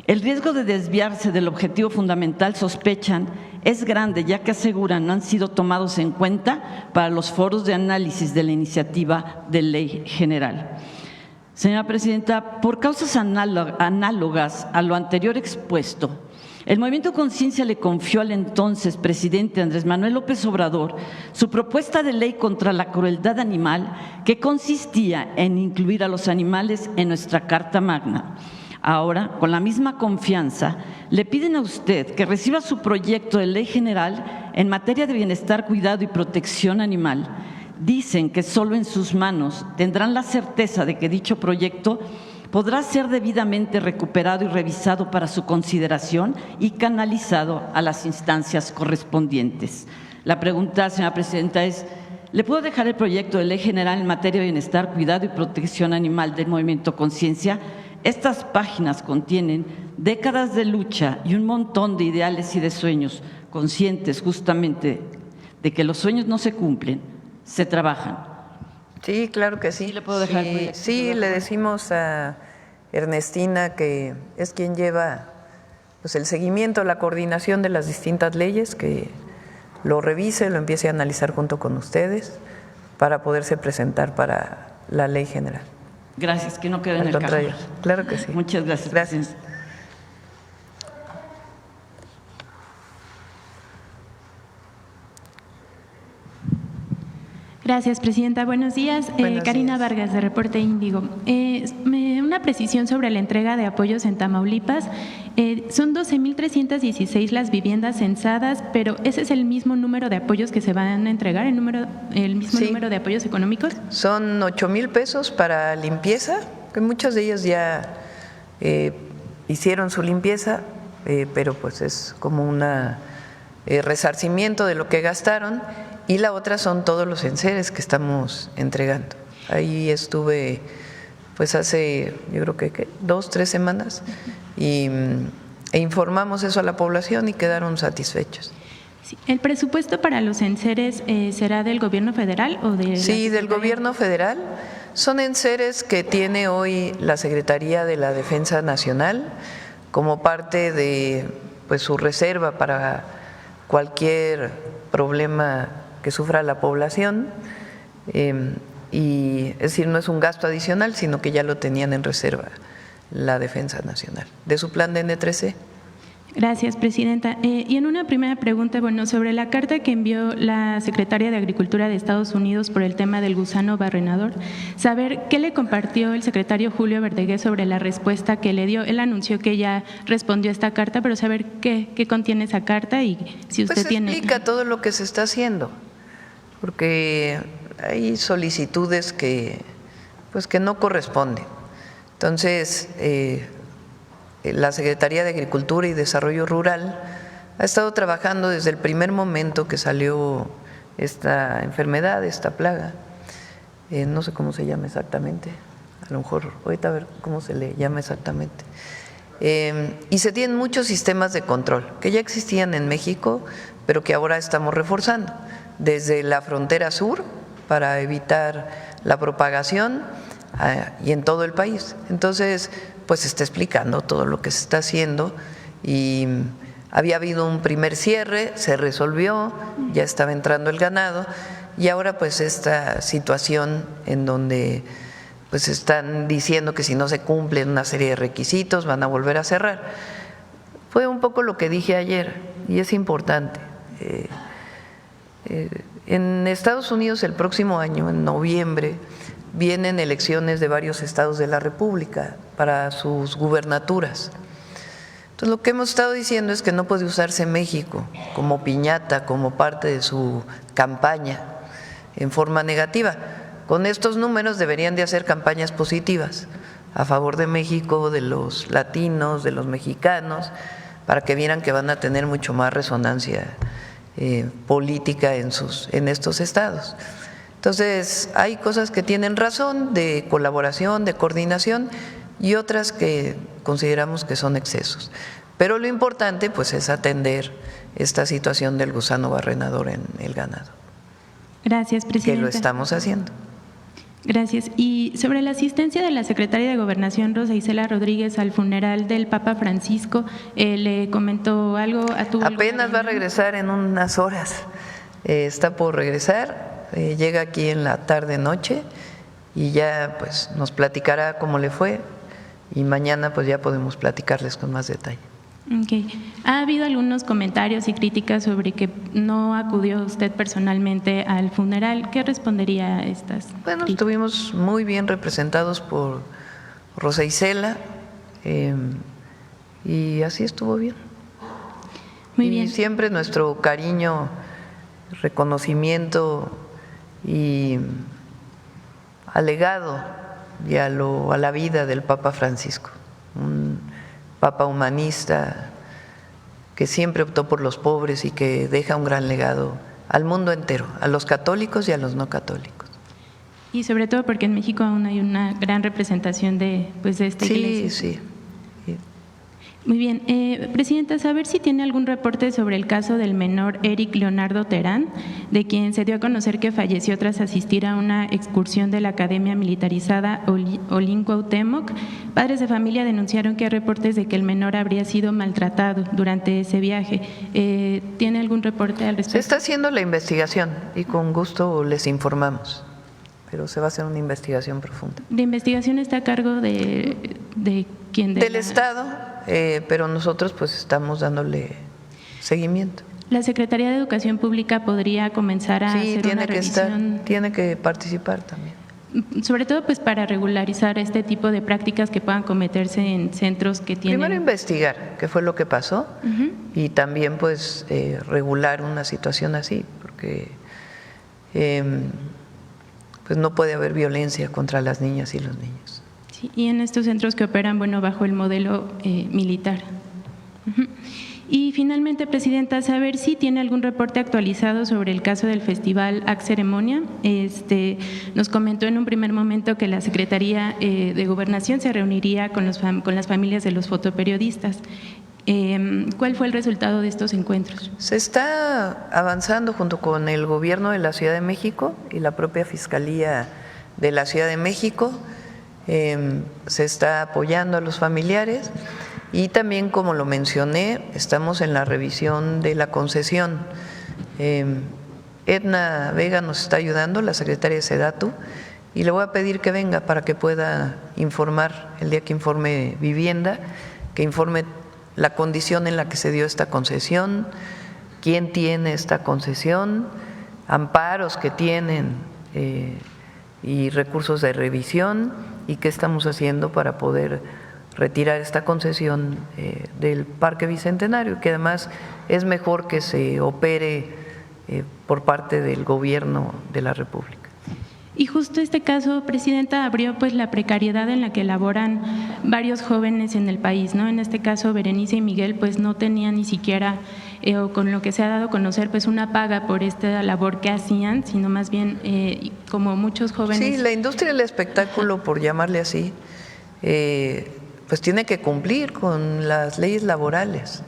El riesgo de desviarse del objetivo fundamental, sospechan, es grande, ya que aseguran no han sido tomados en cuenta para los foros de análisis de la iniciativa de ley general. Señora presidenta, por causas análogas a lo anterior expuesto, el Movimiento Conciencia le confió al entonces presidente Andrés Manuel López Obrador su propuesta de ley contra la crueldad animal, que consistía en incluir a los animales en nuestra Carta Magna. Ahora, con la misma confianza, le piden a usted que reciba su proyecto de ley general en materia de bienestar, cuidado y protección animal. Dicen que solo en sus manos tendrán la certeza de que dicho proyecto podrá ser debidamente recuperado y revisado para su consideración y canalizado a las instancias correspondientes. La pregunta, señora presidenta, es: ¿le puedo dejar el proyecto de ley general en materia de bienestar, cuidado y protección animal del Movimiento Conciencia? Estas páginas contienen décadas de lucha y un montón de ideales y de sueños, conscientes justamente de que los sueños no se cumplen, se trabajan. Sí, claro que sí. ¿Sí le puedo dejar? Sí, le decimos a Ernestina, que es quien lleva pues el seguimiento, la coordinación de las distintas leyes, que lo revise, lo empiece a analizar junto con ustedes para poderse presentar para la ley general. Gracias, que no quede en el cajón. Claro que sí. Muchas gracias. Gracias. Gracias, presidenta. Buenos días. Karina Vargas, de Reporte Índigo. Una precisión sobre la entrega de apoyos en Tamaulipas. Son 12,316 las viviendas censadas, pero ¿ese es el mismo número de apoyos que se van a entregar, el mismo Sí. número de apoyos económicos? Son 8,000 pesos para limpieza, que muchas de ellas ya hicieron su limpieza, pero pues es como un resarcimiento de lo que gastaron, y la otra son todos los enseres que estamos entregando. Ahí estuve pues hace, yo creo que 2, 3 semanas e informamos eso a la población y quedaron satisfechos. Sí. ¿El presupuesto para los enseres será del gobierno federal o de Sí, del gobierno federal. Son enseres que tiene hoy la Secretaría de la Defensa Nacional como parte de pues su reserva para cualquier problema que sufra la población. Y es decir, no es un gasto adicional, sino que ya lo tenían en reserva la Defensa Nacional, de su plan de N3C. Gracias, presidenta. Y en una primera pregunta, bueno, sobre la carta que envió la secretaria de Agricultura de Estados Unidos por el tema del gusano barrenador, saber qué le compartió el secretario Julio Verdeguer sobre la respuesta que le dio. Él anunció que ya respondió a esta carta, pero saber qué contiene esa carta y si usted pues tiene… explica todo lo que se está haciendo, porque hay solicitudes que no corresponden. Entonces, la Secretaría de Agricultura y Desarrollo Rural ha estado trabajando desde el primer momento que salió esta enfermedad, esta plaga. No sé cómo se llama exactamente, a lo mejor ahorita a ver cómo se le llama exactamente. Y se tienen muchos sistemas de control que ya existían en México, pero que ahora estamos reforzando, desde la frontera sur para evitar la propagación y en todo el país. Entonces, pues se está explicando todo lo que se está haciendo y había habido un primer cierre, se resolvió, ya estaba entrando el ganado y ahora pues esta situación en donde pues están diciendo que si no se cumplen una serie de requisitos van a volver a cerrar. Fue un poco lo que dije ayer y es importante. En Estados Unidos el próximo año, en noviembre, vienen elecciones de varios estados de la República para sus gubernaturas. Entonces, lo que hemos estado diciendo es que no puede usarse México como piñata, como parte de su campaña en forma negativa. Con estos números deberían de hacer campañas positivas a favor de México, de los latinos, de los mexicanos, para que vieran que van a tener mucho más resonancia política en estos estados. Entonces, hay cosas que tienen razón de colaboración, de coordinación y otras que consideramos que son excesos. Pero lo importante pues es atender esta situación del gusano barrenador en el ganado. Gracias, presidenta. Que lo estamos haciendo. Gracias. Y sobre la asistencia de la secretaria de Gobernación, Rosa Isela Rodríguez, al funeral del Papa Francisco, ¿le comentó algo? Apenas va a regresar en unas horas. Está por regresar. Llega aquí en la tarde-noche y ya pues nos platicará cómo le fue y mañana pues ya podemos platicarles con más detalle. Okay. Ha habido algunos comentarios y críticas sobre que no acudió usted personalmente al funeral. ¿Qué respondería a estas? Bueno, estuvimos muy bien representados por Rosa Isela y así estuvo bien. Muy bien. Y siempre nuestro cariño, reconocimiento y alegado y a la vida del Papa Francisco, un Papa humanista que siempre optó por los pobres y que deja un gran legado al mundo entero, a los católicos y a los no católicos. Y sobre todo porque en México aún hay una gran representación de esta iglesia. Sí. Muy bien. Presidenta, saber si tiene algún reporte sobre el caso del menor Eric Leonardo Terán, de quien se dio a conocer que falleció tras asistir a una excursión de la Academia Militarizada Olin Cuauhtémoc. Padres de familia denunciaron que hay reportes de que el menor habría sido maltratado durante ese viaje. ¿Tiene algún reporte al respecto? Se está haciendo la investigación y con gusto les informamos, pero se va a hacer una investigación profunda. ¿La investigación está a cargo de quién? Del Estado. Pero nosotros pues estamos dándole seguimiento. ¿La Secretaría de Educación Pública podría comenzar a hacer una revisión? Tiene que participar también. Sobre todo pues para regularizar este tipo de prácticas que puedan cometerse en centros que tienen… Primero investigar qué fue lo que pasó y también pues regular una situación así, porque pues no puede haber violencia contra las niñas y los niños. Y en estos centros que operan, bajo el modelo militar. Y finalmente, Presidenta, saber si tiene algún reporte actualizado sobre el caso del Festival Ac Ceremonia. Nos comentó en un primer momento que la Secretaría de Gobernación se reuniría con las familias de los fotoperiodistas. ¿Cuál fue el resultado de estos encuentros? Se está avanzando junto con el Gobierno de la Ciudad de México y la propia Fiscalía de la Ciudad de México. Se está apoyando a los familiares y también, como lo mencioné, estamos en la revisión de la concesión. Edna Vega nos está ayudando, la secretaria de Sedatu, y le voy a pedir que venga para que pueda informar el día que informe Vivienda, que informe la condición en la que se dio esta concesión, quién tiene esta concesión, amparos que tienen y recursos de revisión, y qué estamos haciendo para poder retirar esta concesión del Parque Bicentenario, que además es mejor que se opere por parte del Gobierno de la República. Y justo este caso, Presidenta, abrió pues la precariedad en la que laboran varios jóvenes en el país, ¿no? En este caso, Berenice y Miguel pues no tenían ni siquiera, o con lo que se ha dado a conocer, pues una paga por esta labor que hacían, sino más bien como muchos jóvenes. Sí, la industria del espectáculo, por llamarle así, pues tiene que cumplir con las leyes laborales.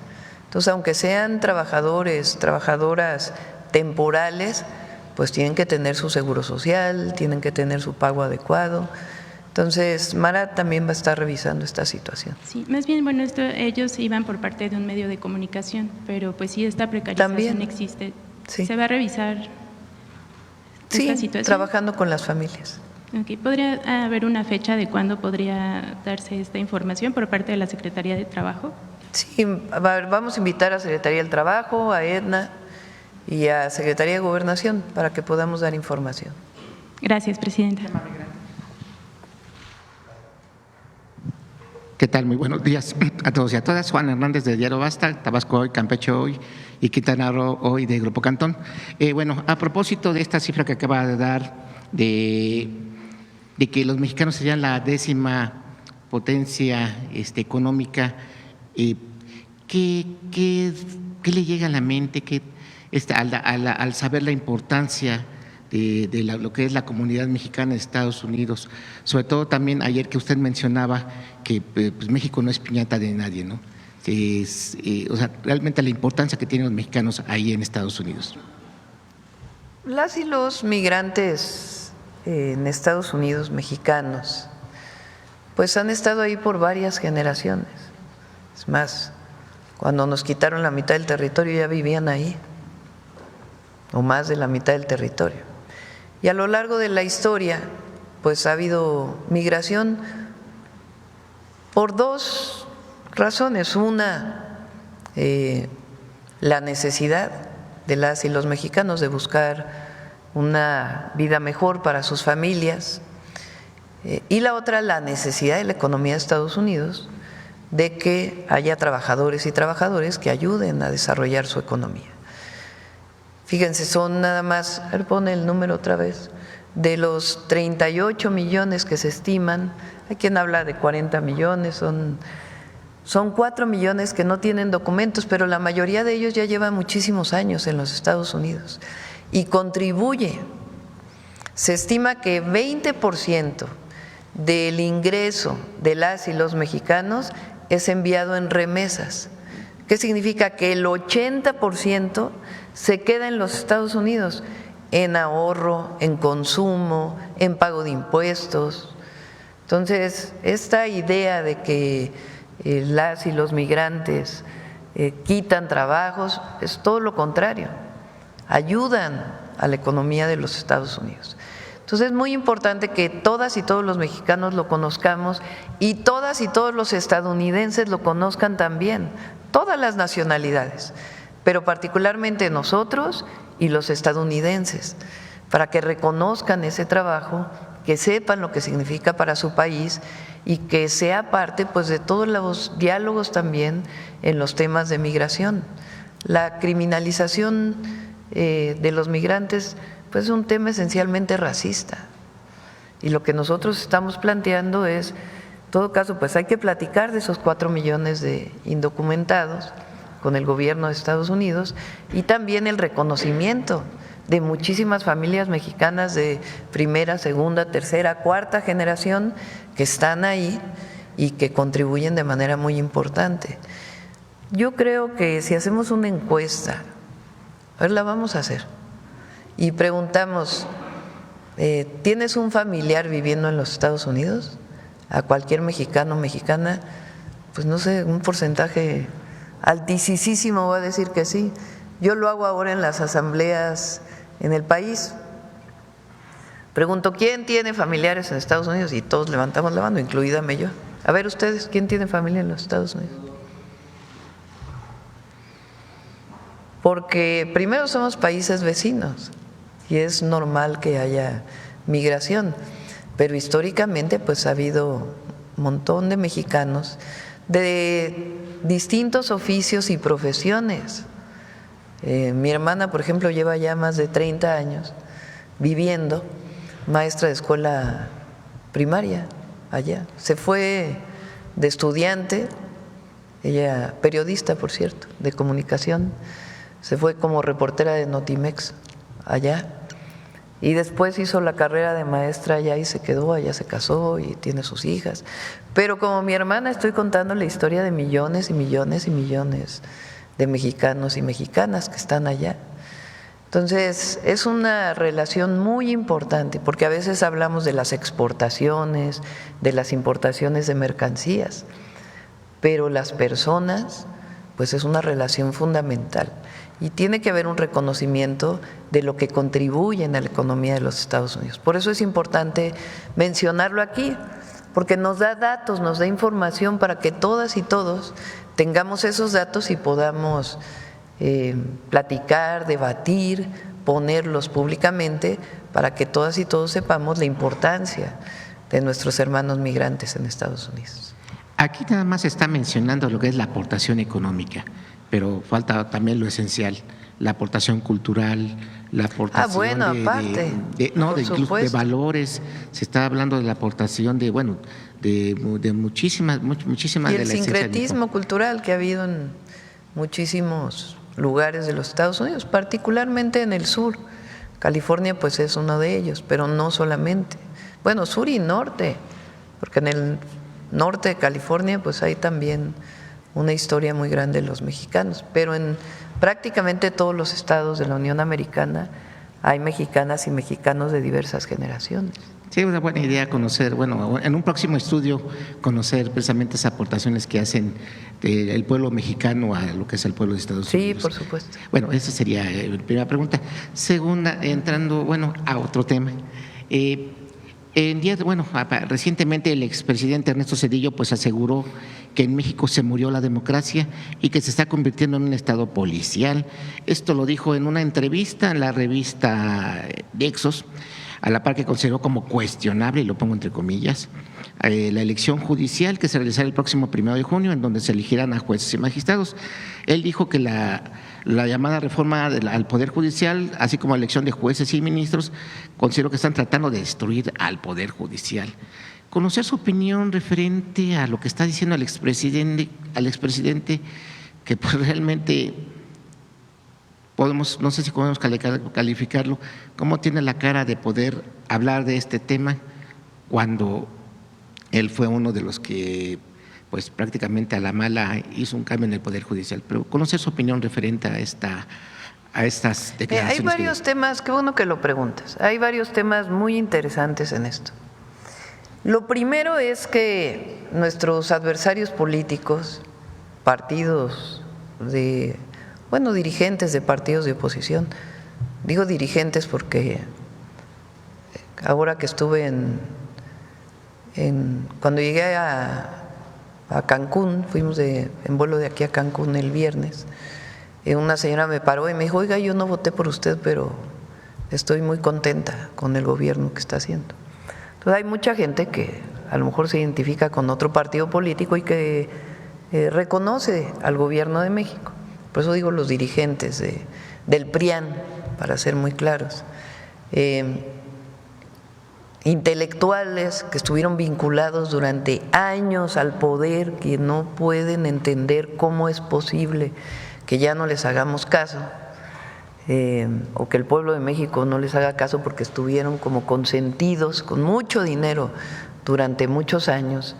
Entonces, aunque sean trabajadores, trabajadoras temporales, pues tienen que tener su seguro social, tienen que tener su pago adecuado. Entonces, Mara también va a estar revisando esta situación. Sí, más bien, bueno, ellos iban por parte de un medio de comunicación, pero pues sí, esta precarización también existe. Sí. ¿Se va a revisar esta situación? Trabajando con las familias. Okay. ¿Podría haber una fecha de cuándo podría darse esta información por parte de la Secretaría de Trabajo? Sí, vamos a invitar a Secretaría del Trabajo, a Edna y a Secretaría de Gobernación para que podamos dar información. Gracias, Presidenta. ¿Qué tal? Muy buenos días a todos y a todas. Juan Hernández de Diario Basta, Tabasco Hoy, Campeche Hoy y Quintana Roo Hoy de Grupo Cantón. Bueno, a propósito de esta cifra que acaba de dar de que los mexicanos serían la 10ª potencia económica, ¿qué le llega a la mente al saber la importancia de lo que es la comunidad mexicana de Estados Unidos? Sobre todo también ayer que usted mencionaba que pues México no es piñata de nadie, ¿no? O sea, realmente la importancia que tienen los mexicanos ahí en Estados Unidos. Las y los migrantes en Estados Unidos, mexicanos, pues han estado ahí por varias generaciones. Es más, cuando nos quitaron la mitad del territorio ya vivían ahí, o más de la mitad del territorio. Y a lo largo de la historia, pues ha habido migración por dos razones. Una, la necesidad de las y los mexicanos de buscar una vida mejor para sus familias, y la otra, la necesidad de la economía de Estados Unidos de que haya trabajadores y trabajadores que ayuden a desarrollar su economía. Fíjense, son nada más, a ver, pone el número otra vez, de los 38 millones que se estiman, hay quien habla de 40 millones, son 4 millones que no tienen documentos, pero la mayoría de ellos ya llevan muchísimos años en los Estados Unidos y contribuye. Se estima que 20% del ingreso de las y los mexicanos es enviado en remesas. ¿Qué significa? Que el 80% se queda en los Estados Unidos en ahorro, en consumo, en pago de impuestos. Entonces, esta idea de que las y los migrantes quitan trabajos es todo lo contrario, ayudan a la economía de los Estados Unidos. Entonces es muy importante que todas y todos los mexicanos lo conozcamos y todas y todos los estadounidenses lo conozcan también, todas las nacionalidades, pero particularmente nosotros y los estadounidenses, para que reconozcan ese trabajo, que sepan lo que significa para su país y que sea parte pues de todos los diálogos también en los temas de migración. La criminalización de los migrantes pues es un tema esencialmente racista, y lo que nosotros estamos planteando es, en todo caso, pues hay que platicar de esos 4 millones de indocumentados con el gobierno de Estados Unidos y también el reconocimiento de muchísimas familias mexicanas de primera, segunda, tercera, cuarta generación que están ahí y que contribuyen de manera muy importante. Yo creo que si hacemos una encuesta, a ver, la vamos a hacer, y preguntamos, ¿tienes un familiar viviendo en los Estados Unidos? A cualquier mexicano o mexicana, pues no sé, un porcentaje altísimo va a decir que sí. Yo lo hago ahora en las asambleas en el país. Pregunto, ¿quién tiene familiares en Estados Unidos? Y todos levantamos la mano, incluídame yo. A ver ustedes, ¿quién tiene familia en los Estados Unidos? Porque primero somos países vecinos y es normal que haya migración, pero históricamente pues ha habido un montón de mexicanos de distintos oficios y profesiones. Mi hermana, por ejemplo, lleva ya más de 30 años viviendo, maestra de escuela primaria allá. Se fue de estudiante, ella periodista, por cierto, de comunicación, se fue como reportera de Notimex allá y después hizo la carrera de maestra allá y se quedó, allá se casó y tiene sus hijas. Pero como mi hermana estoy contando la historia de millones y millones y millones de mexicanos y mexicanas que están allá. Entonces, es una relación muy importante, porque a veces hablamos de las exportaciones, de las importaciones de mercancías, pero las personas, pues es una relación fundamental y tiene que haber un reconocimiento de lo que contribuyen a la economía de los Estados Unidos. Por eso es importante mencionarlo aquí, porque nos da datos, nos da información para que todas y todos tengamos esos datos y podamos platicar, debatir, ponerlos públicamente para que todas y todos sepamos la importancia de nuestros hermanos migrantes en Estados Unidos. Aquí nada más se está mencionando lo que es la aportación económica, pero falta también lo esencial, la aportación cultural, la aportación de valores. Se está hablando de la aportación de muchísimas y el sincretismo cultural que ha habido en muchísimos lugares de los Estados Unidos, particularmente en el sur. California pues es uno de ellos, pero no solamente. Bueno, sur y norte, porque en el norte de California pues hay también una historia muy grande de los mexicanos, pero en prácticamente todos los estados de la Unión Americana hay mexicanas y mexicanos de diversas generaciones. Sí, es una buena idea conocer, en un próximo estudio, conocer precisamente esas aportaciones que hacen el pueblo mexicano a lo que es el pueblo de Estados Unidos. Sí, por supuesto. Bueno, esa sería la primera pregunta. Segunda, entrando, a otro tema. Recientemente el expresidente Ernesto Zedillo pues aseguró que en México se murió la democracia y que se está convirtiendo en un estado policial. Esto lo dijo en una entrevista en la revista Nexos, a la par que consideró como cuestionable, y lo pongo entre comillas, la elección judicial que se realizará el próximo 1 de junio, en donde se elegirán a jueces y magistrados. Él dijo que la llamada reforma al Poder Judicial, así como la elección de jueces y ministros, considero que están tratando de destruir al Poder Judicial. Conocer su opinión referente a lo que está diciendo el expresidente, que pues realmente no sé si podemos calificarlo, cómo tiene la cara de poder hablar de este tema cuando él fue uno de los que pues prácticamente a la mala hizo un cambio en el Poder Judicial. Pero conocer su opinión referente a estas declaraciones. Hay varios temas, qué bueno que lo preguntas, hay varios temas muy interesantes en esto. Lo primero es que nuestros adversarios políticos, dirigentes de partidos de oposición, digo dirigentes porque ahora que estuve cuando llegué a Cancún, fuimos en vuelo de aquí a Cancún el viernes, una señora me paró y me dijo, oiga, yo no voté por usted, pero estoy muy contenta con el gobierno que está haciendo. Entonces hay mucha gente que a lo mejor se identifica con otro partido político y que reconoce al gobierno de México. Por eso digo los dirigentes del PRIAN, para ser muy claros. Intelectuales que estuvieron vinculados durante años al poder, que no pueden entender cómo es posible que ya no les hagamos caso, o que el pueblo de México no les haga caso porque estuvieron como consentidos con mucho dinero durante muchos años,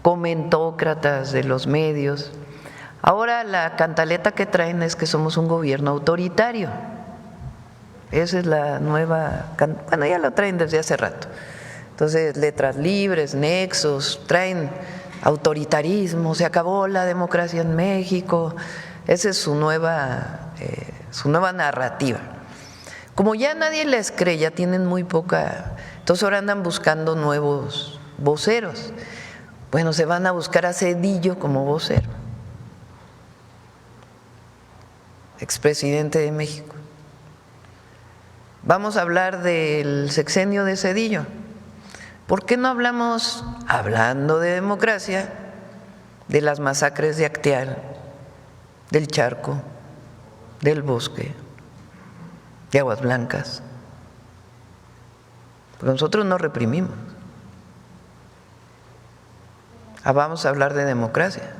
comentócratas de los medios. Ahora la cantaleta que traen es que somos un gobierno autoritario. Esa es la nueva, bueno, ya lo traen desde hace rato. Entonces, letras libres, nexos, traen autoritarismo, se acabó la democracia en México. Esa es su nueva narrativa. Como ya nadie les cree, ya tienen muy poca, entonces ahora andan buscando nuevos voceros. Bueno, se van a buscar a Zedillo como vocero, expresidente de México. Vamos a hablar del sexenio de Zedillo. ¿Por qué no hablamos, hablando de democracia, de las masacres de Acteal, del Charco, del Bosque, de Aguas Blancas? Porque nosotros no reprimimos. Vamos a hablar de democracia.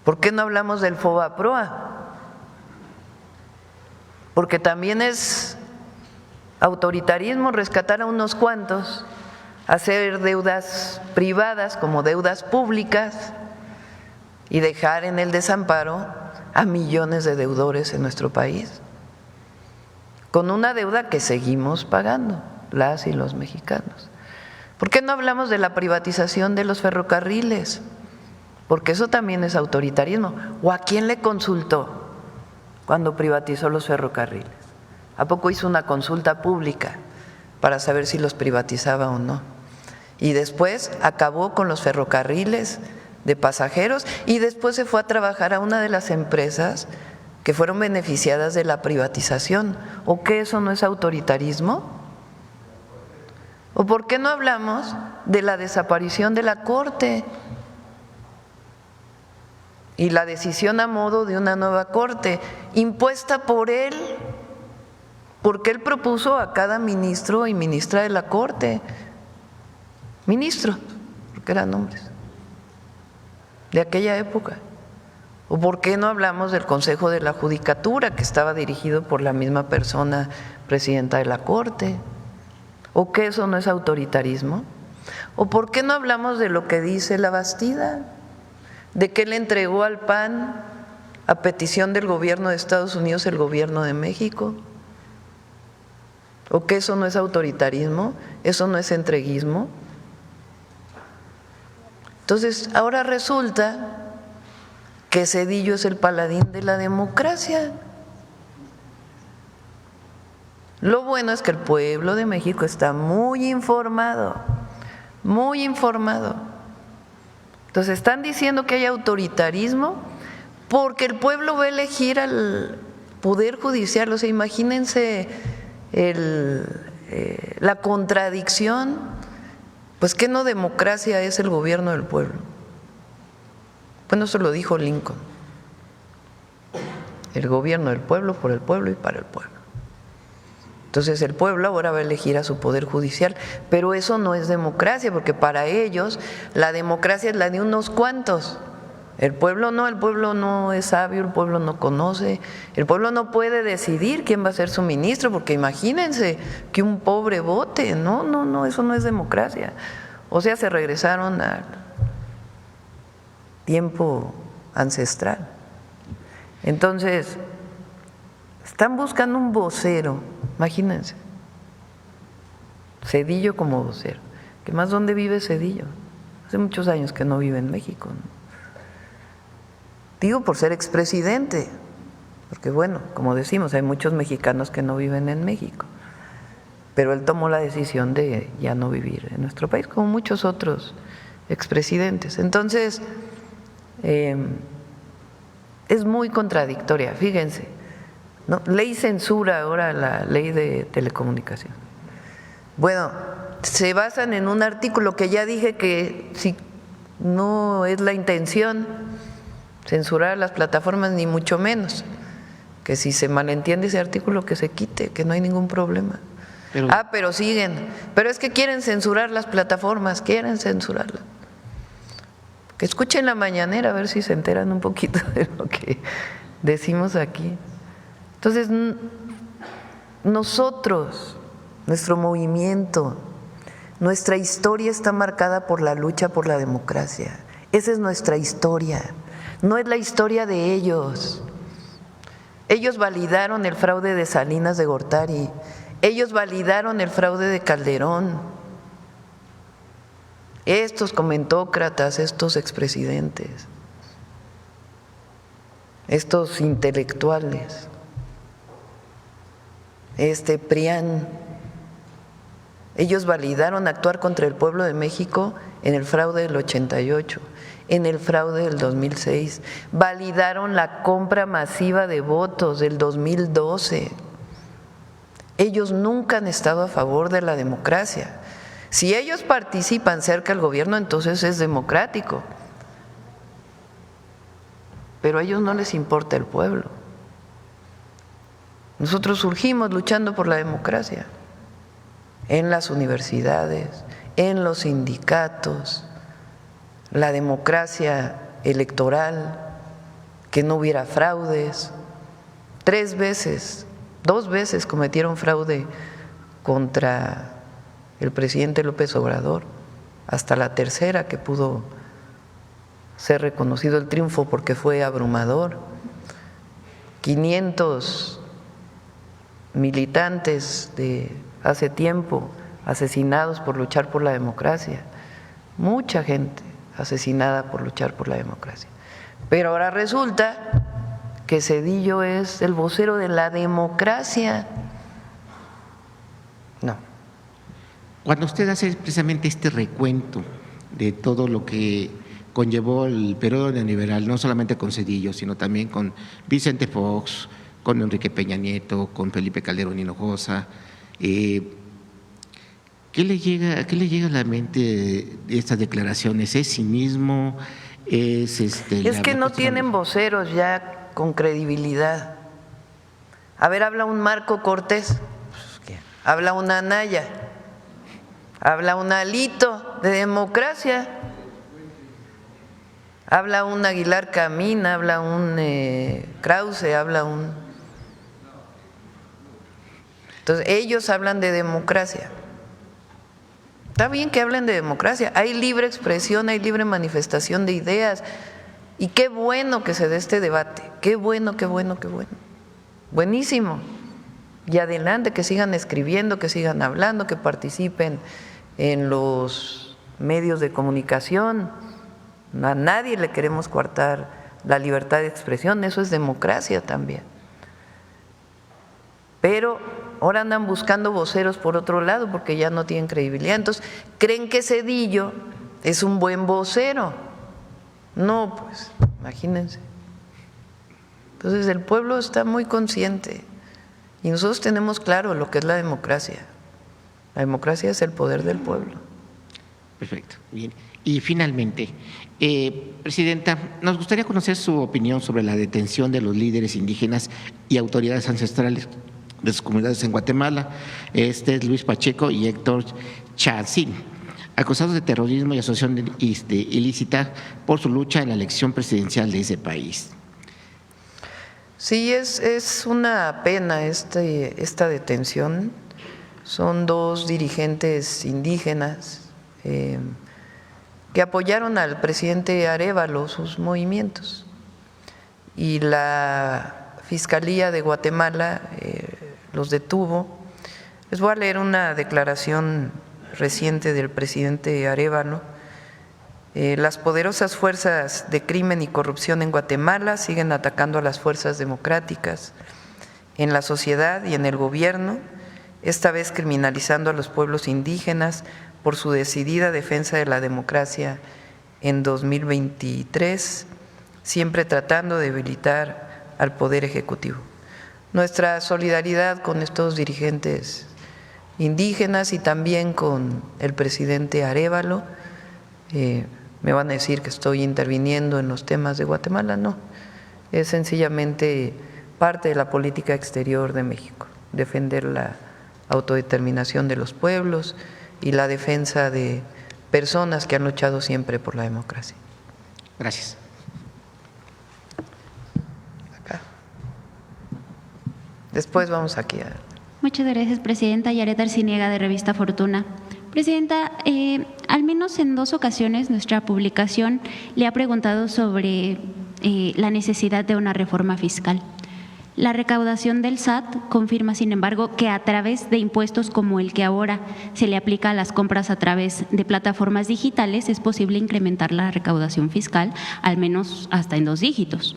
¿Por qué no hablamos del FOBAPROA? Porque también es autoritarismo rescatar a unos cuantos, hacer deudas privadas como deudas públicas y dejar en el desamparo a millones de deudores en nuestro país, con una deuda que seguimos pagando las y los mexicanos. ¿Por qué no hablamos de la privatización de los ferrocarriles? Porque eso también es autoritarismo. ¿O a quién le consultó cuando privatizó los ferrocarriles? ¿A poco hizo una consulta pública para saber si los privatizaba o no? Y después acabó con los ferrocarriles de pasajeros y después se fue a trabajar a una de las empresas que fueron beneficiadas de la privatización. ¿O qué, eso no es autoritarismo? ¿O por qué no hablamos de la desaparición de la Corte y la decisión a modo de una nueva Corte impuesta por él? Porque él propuso a cada ministro y ministra de la Corte, ministro, porque eran hombres de aquella época. ¿O por qué no hablamos del Consejo de la Judicatura, que estaba dirigido por la misma persona, presidenta de la Corte? ¿O que eso no es autoritarismo? ¿O por qué no hablamos de lo que dice la Bastida? De que él entregó al PAN a petición del gobierno de Estados Unidos el gobierno de México. ¿O que eso no es autoritarismo? ¿Eso no es entreguismo? Entonces, ahora resulta que Zedillo es el paladín de la democracia. Lo bueno es que el pueblo de México está muy informado, muy informado. Entonces están diciendo que hay autoritarismo porque el pueblo va a elegir al Poder Judicial. O sea, imagínense la contradicción. Pues ¿qué no democracia es el gobierno del pueblo? Bueno, eso lo dijo Lincoln. El gobierno del pueblo, por el pueblo y para el pueblo. Entonces el pueblo ahora va a elegir a su Poder Judicial, pero eso no es democracia, porque para ellos la democracia es la de unos cuantos. El pueblo no es sabio, el pueblo no conoce, el pueblo no puede decidir quién va a ser su ministro, porque imagínense que un pobre vote, no, eso no es democracia. O sea, se regresaron al tiempo ancestral. Entonces, están buscando un vocero. Imagínense, Zedillo como vocero. ¿Qué más dónde vive Zedillo? Hace muchos años que no vive en México, ¿no? Digo por ser expresidente, porque bueno, como decimos, hay muchos mexicanos que no viven en México, pero él tomó la decisión de ya no vivir en nuestro país, como muchos otros expresidentes. Entonces, es muy contradictoria, fíjense. ¿No? Ley censura ahora la ley de telecomunicación. Bueno, se basan en un artículo que ya dije que si no es la intención censurar las plataformas, ni mucho menos, que si se malentiende ese artículo que se quite, que no hay ningún problema. Pero siguen, pero es que quieren censurar las plataformas, quieren censurarlas. Que escuchen la mañanera a ver si se enteran un poquito de lo que decimos aquí. Entonces, nosotros, nuestro movimiento, nuestra historia está marcada por la lucha por la democracia. Esa es nuestra historia, no es la historia de ellos. Ellos validaron el fraude de Salinas de Gortari, ellos validaron el fraude de Calderón. Estos comentócratas, estos expresidentes, estos intelectuales, PRIAN, ellos validaron actuar contra el pueblo de México en el fraude del 88, en el fraude del 2006, validaron la compra masiva de votos del 2012. Ellos nunca han estado a favor de la democracia. Si ellos participan cerca del gobierno, entonces es democrático. Pero a ellos no les importa el pueblo. Nosotros surgimos luchando por la democracia en las universidades, en los sindicatos, la democracia electoral, que no hubiera fraudes. 2 veces cometieron fraude contra el presidente López Obrador, hasta la tercera que pudo ser reconocido el triunfo porque fue abrumador. 500 militantes de hace tiempo asesinados por luchar por la democracia, mucha gente asesinada por luchar por la democracia. Pero ahora resulta que Zedillo es el vocero de la democracia. No. Cuando usted hace precisamente este recuento de todo lo que conllevó el periodo neoliberal, no solamente con Zedillo, sino también con Vicente Fox, con Enrique Peña Nieto, con Felipe Calderón Hinojosa, ¿qué le llega a la mente de estas declaraciones? ¿Es cinismo? ¿Es que no tienen voceros ya con credibilidad. A ver, habla un Marco Cortés, habla una Anaya, habla un Alito de democracia, habla un Aguilar Camín, habla un Krause, habla un… Entonces, ellos hablan de democracia. Está bien que hablen de democracia, hay libre expresión, hay libre manifestación de ideas, y qué bueno que se dé este debate, qué bueno, qué bueno, qué bueno. Buenísimo. Y adelante, que sigan escribiendo, que sigan hablando, que participen en los medios de comunicación. A nadie le queremos coartar la libertad de expresión, eso es democracia también. Pero ahora andan buscando voceros por otro lado porque ya no tienen credibilidad. Entonces, creen que Zedillo es un buen vocero. No, pues, imagínense. Entonces, el pueblo está muy consciente y nosotros tenemos claro lo que es la democracia. La democracia es el poder del pueblo. Perfecto, bien. Y finalmente, Presidenta, nos gustaría conocer su opinión sobre la detención de los líderes indígenas y autoridades ancestrales de sus comunidades en Guatemala. Es Luis Pacheco y Héctor Chacín, acusados de terrorismo y asociación ilícita por su lucha en la elección presidencial de ese país. Sí, es una pena esta detención. Son 2 dirigentes indígenas que apoyaron al presidente Arévalo, sus movimientos. Y la Fiscalía de Guatemala los detuvo. Les voy a leer una declaración reciente del presidente Arévalo. Las poderosas fuerzas de crimen y corrupción en Guatemala siguen atacando a las fuerzas democráticas en la sociedad y en el gobierno, esta vez criminalizando a los pueblos indígenas por su decidida defensa de la democracia en 2023, siempre tratando de debilitar al Poder Ejecutivo. Nuestra solidaridad con estos dirigentes indígenas y también con el presidente Arévalo. Me van a decir que estoy interviniendo en los temas de Guatemala, no, es sencillamente parte de la política exterior de México, defender la autodeterminación de los pueblos y la defensa de personas que han luchado siempre por la democracia. Gracias. Acá. Después vamos aquí a… Muchas gracias, Presidenta. Yaret Arciniega, de Revista Fortuna. Presidenta, al menos en 2 ocasiones nuestra publicación le ha preguntado sobre la necesidad de una reforma fiscal. La recaudación del SAT confirma, sin embargo, que a través de impuestos como el que ahora se le aplica a las compras a través de plataformas digitales es posible incrementar la recaudación fiscal, al menos hasta en 2 dígitos.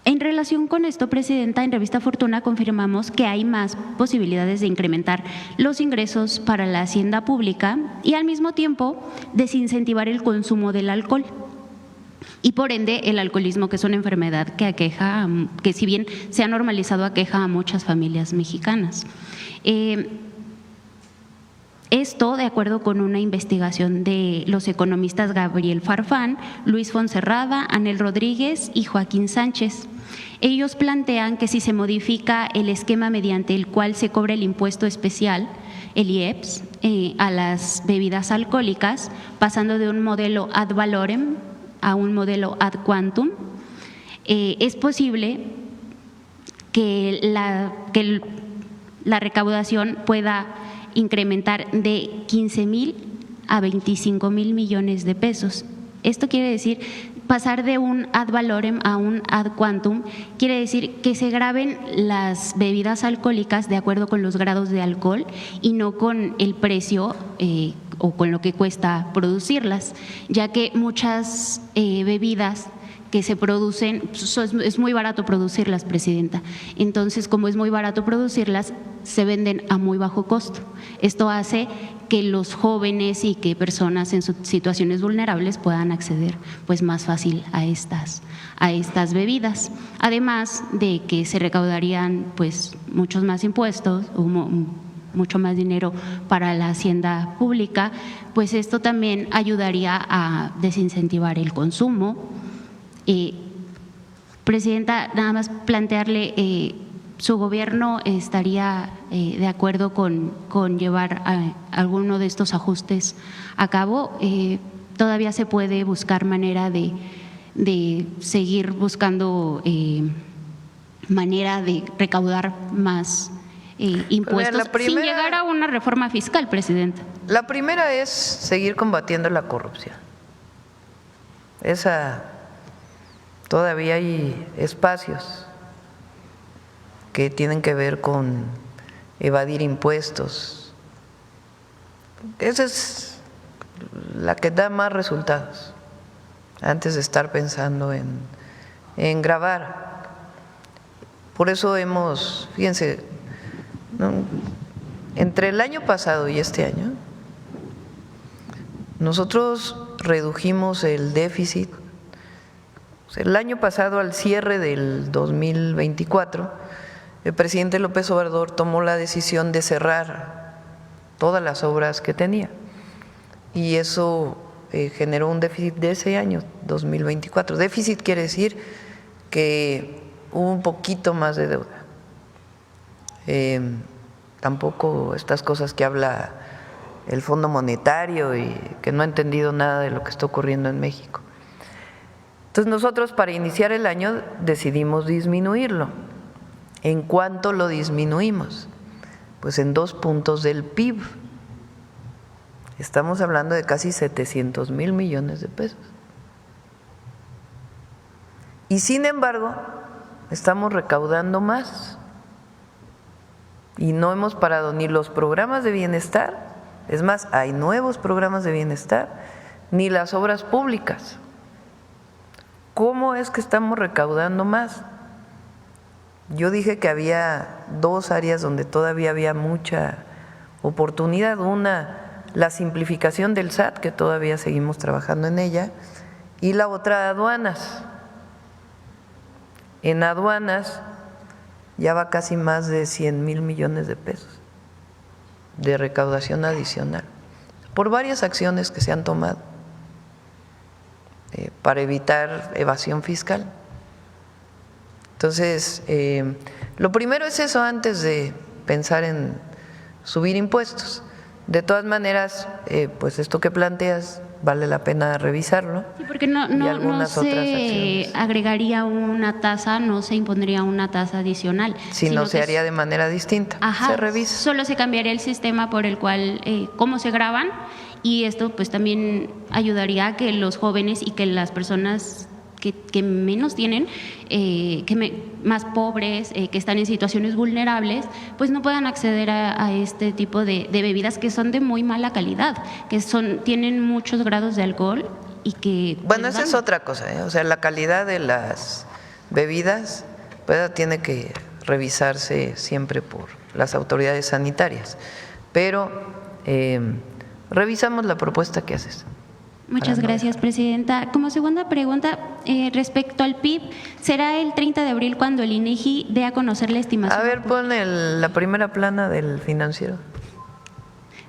En relación con esto, Presidenta, en Revista Fortuna confirmamos que hay más posibilidades de incrementar los ingresos para la hacienda pública y al mismo tiempo desincentivar el consumo del alcohol y por ende el alcoholismo, que es una enfermedad que aqueja, que si bien se ha normalizado, aqueja a muchas familias mexicanas. Esto de acuerdo con una investigación de los economistas Gabriel Farfán, Luis Fonserrada, Anel Rodríguez y Joaquín Sánchez. Ellos plantean que si se modifica el esquema mediante el cual se cobra el impuesto especial, el IEPS, a las bebidas alcohólicas, pasando de un modelo ad valorem a un modelo ad quantum, es posible que la recaudación pueda incrementar de 15,000 a 25,000 millones de pesos. Esto quiere decir, pasar de un ad valorem a un ad quantum, quiere decir que se graben las bebidas alcohólicas de acuerdo con los grados de alcohol y no con el precio o con lo que cuesta producirlas, ya que muchas bebidas que se producen, es muy barato producirlas, Presidenta. Entonces, como es muy barato producirlas, se venden a muy bajo costo. Esto hace que los jóvenes y que personas en situaciones vulnerables puedan acceder pues más fácil a estas bebidas. Además de que se recaudarían pues muchos más impuestos, mucho más dinero para la hacienda pública, pues esto también ayudaría a desincentivar el consumo. Presidenta, nada más plantearle, ¿su gobierno estaría de acuerdo con llevar alguno de estos ajustes a cabo? ¿Todavía se puede buscar manera de seguir buscando manera de recaudar más impuestos sin llegar a una reforma fiscal, Presidenta? La primera es seguir combatiendo la corrupción. Todavía hay espacios que tienen que ver con evadir impuestos. Esa es la que da más resultados antes de estar pensando en gravar. Por eso fíjense, entre el año pasado y este año, nosotros redujimos el déficit. El año pasado, al cierre del 2024, el presidente López Obrador tomó la decisión de cerrar todas las obras que tenía y eso generó un déficit de ese año, 2024. Déficit quiere decir que hubo un poquito más de deuda. Tampoco estas cosas que habla el Fondo Monetario y que no ha entendido nada de lo que está ocurriendo en México. Entonces nosotros para iniciar el año decidimos disminuirlo. ¿En cuánto lo disminuimos? Pues en 2 puntos del PIB. Estamos hablando de casi 700,000 millones de pesos. Y sin embargo, estamos recaudando más. Y no hemos parado ni los programas de bienestar, es más, hay nuevos programas de bienestar, ni las obras públicas. ¿Cómo es que estamos recaudando más? Yo dije que había 2 áreas donde todavía había mucha oportunidad. Una, la simplificación del SAT, que todavía seguimos trabajando en ella, y la otra, aduanas. En aduanas ya va casi más de 100,000 millones de pesos de recaudación adicional, por varias acciones que se han tomado para evitar evasión fiscal. Entonces, lo primero es eso antes de pensar en subir impuestos. De todas maneras, pues esto que planteas vale la pena revisarlo. Sí, porque no se agregaría una tasa, no se impondría una tasa adicional. Sino se haría de manera distinta. Ajá, se revisa. Solo se cambiaría el sistema por el cual, cómo se graban, y esto pues también ayudaría a que los jóvenes y que las personas que menos tienen, más pobres, que están en situaciones vulnerables, pues no puedan acceder a este tipo de bebidas que son de muy mala calidad, que tienen muchos grados de alcohol y que… Bueno, esa es otra cosa, ¿eh? O sea, la calidad de las bebidas pues tiene que revisarse siempre por las autoridades sanitarias, pero revisamos la propuesta que haces. Muchas gracias, Presidenta. Como segunda pregunta, respecto al PIB, ¿será el 30 de abril cuando el INEGI dé a conocer la estimación? A ver, pon la primera plana del financiero.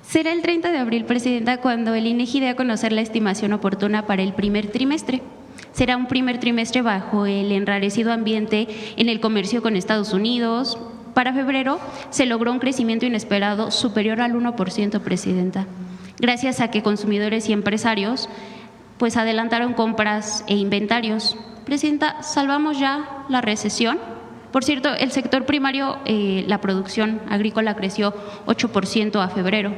¿Será el 30 de abril, Presidenta, cuando el INEGI dé a conocer la estimación oportuna para el primer trimestre? Será un primer trimestre bajo el enrarecido ambiente en el comercio con Estados Unidos. Para febrero se logró un crecimiento inesperado superior al 1%, Presidenta, gracias a que consumidores y empresarios pues adelantaron compras e inventarios. Presidenta, ¿salvamos ya la recesión? Por cierto, el sector primario, la producción agrícola creció 8% a febrero.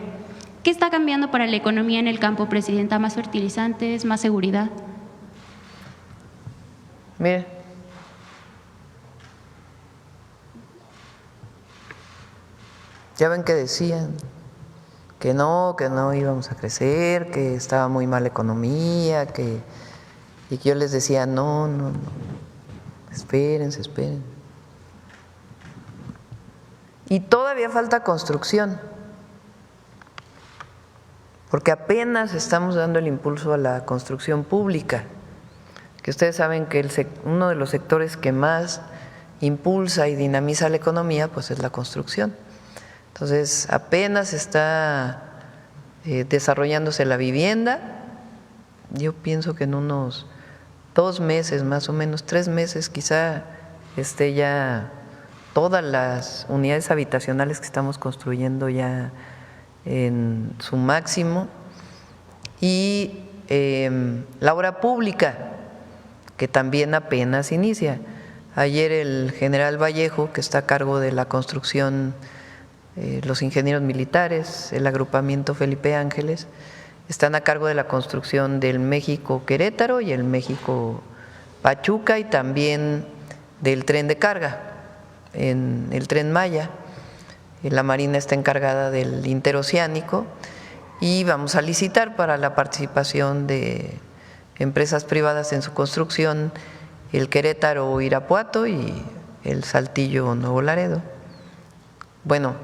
¿Qué está cambiando para la economía en el campo, Presidenta? ¿Más fertilizantes, más seguridad? Mire, ya ven que decían que no íbamos a crecer, que estaba muy mala economía, y que yo les decía, no, espérense. Y todavía falta construcción, porque apenas estamos dando el impulso a la construcción pública, que ustedes saben que uno de los sectores que más impulsa y dinamiza la economía pues es la construcción. Entonces, apenas está desarrollándose la vivienda. Yo pienso que en unos 2 meses, más o menos 3 meses, quizá esté ya todas las unidades habitacionales que estamos construyendo ya en su máximo. Y la obra pública, que también apenas inicia. Ayer el general Vallejo, que está a cargo de la construcción, los ingenieros militares, el agrupamiento Felipe Ángeles, están a cargo de la construcción del México-Querétaro y el México-Pachuca, y también del tren de carga, en el Tren Maya. La Marina está encargada del interoceánico y vamos a licitar para la participación de empresas privadas en su construcción el Querétaro-Irapuato y el Saltillo-Nuevo Laredo. Bueno,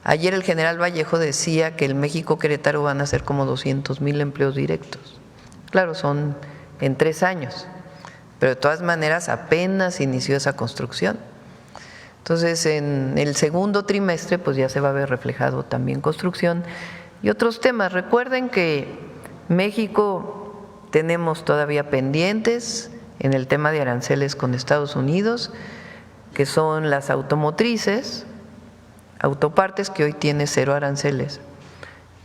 ayer el general Vallejo decía que el México-Querétaro van a ser como 200,000 empleos directos. Claro, son en 3 años, pero de todas maneras apenas inició esa construcción. Entonces, en el segundo trimestre pues ya se va a ver reflejado también construcción y otros temas. Recuerden que México tenemos todavía pendientes en el tema de aranceles con Estados Unidos, que son las automotrices, autopartes, que hoy tiene 0 aranceles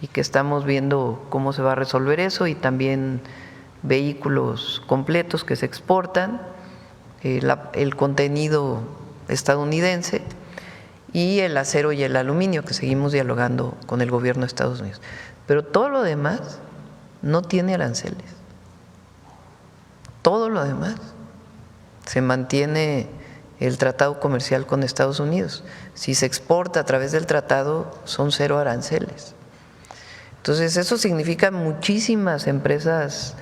y que estamos viendo cómo se va a resolver eso, y también vehículos completos que se exportan, el contenido estadounidense, y el acero y el aluminio, que seguimos dialogando con el gobierno de Estados Unidos. Pero todo lo demás no tiene aranceles. Todo lo demás se mantiene el tratado comercial con Estados Unidos. Si se exporta a través del tratado, son 0 aranceles. Entonces, eso significa muchísimas empresas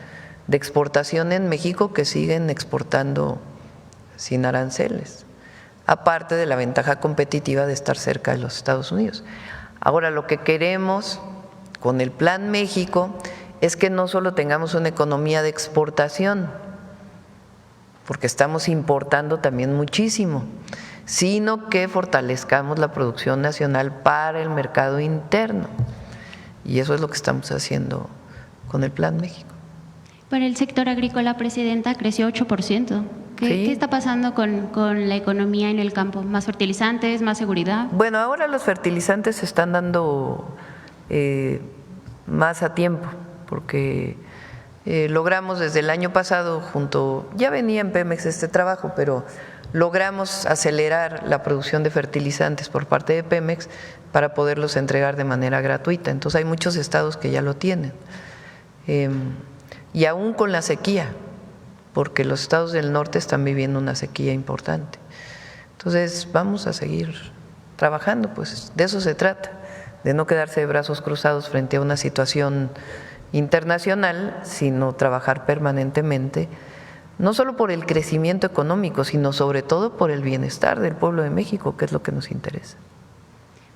de exportación en México que siguen exportando sin aranceles, aparte de la ventaja competitiva de estar cerca de los Estados Unidos. Ahora, lo que queremos con el Plan México es que no solo tengamos una economía de exportación, porque estamos importando también muchísimo, sino que fortalezcamos la producción nacional para el mercado interno. Y eso es lo que estamos haciendo con el Plan México. Para el sector agrícola, Presidenta, creció 8%. ¿Qué está pasando con la economía en el campo? ¿Más fertilizantes, más seguridad? Bueno, ahora los fertilizantes están dando más a tiempo, porque logramos desde el año pasado ya venía en Pemex este trabajo, pero logramos acelerar la producción de fertilizantes por parte de Pemex para poderlos entregar de manera gratuita. Entonces hay muchos estados que ya lo tienen. Y aún con la sequía, porque los estados del norte están viviendo una sequía importante. Entonces vamos a seguir trabajando, pues de eso se trata, de no quedarse de brazos cruzados frente a una situación internacional, sino trabajar permanentemente, no solo por el crecimiento económico, sino sobre todo por el bienestar del pueblo de México, que es lo que nos interesa.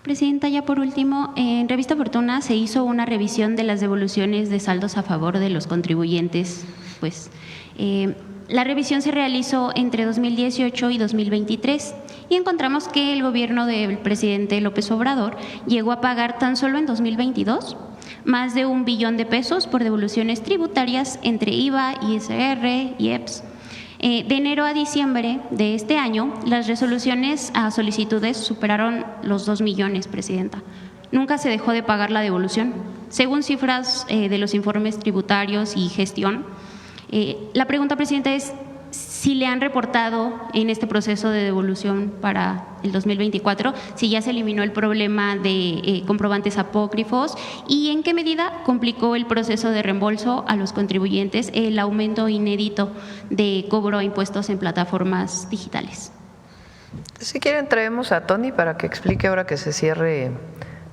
Presidenta, ya por último, en Revista Fortuna se hizo una revisión de las devoluciones de saldos a favor de los contribuyentes. La revisión se realizó entre 2018 y 2023 y encontramos que el gobierno del presidente López Obrador llegó a pagar tan solo en 2022 más de $1 billón por devoluciones tributarias entre IVA, ISR, IEPS. De enero a diciembre de este año, las resoluciones a solicitudes superaron los 2 millones, Presidenta. Nunca se dejó de pagar la devolución. Según cifras de los informes tributarios y gestión, la pregunta, Presidenta, es si le han reportado en este proceso de devolución para el 2024, si ya se eliminó el problema de comprobantes apócrifos y en qué medida complicó el proceso de reembolso a los contribuyentes el aumento inédito de cobro a impuestos en plataformas digitales. Si quieren traemos a Tony para que explique ahora que se cierre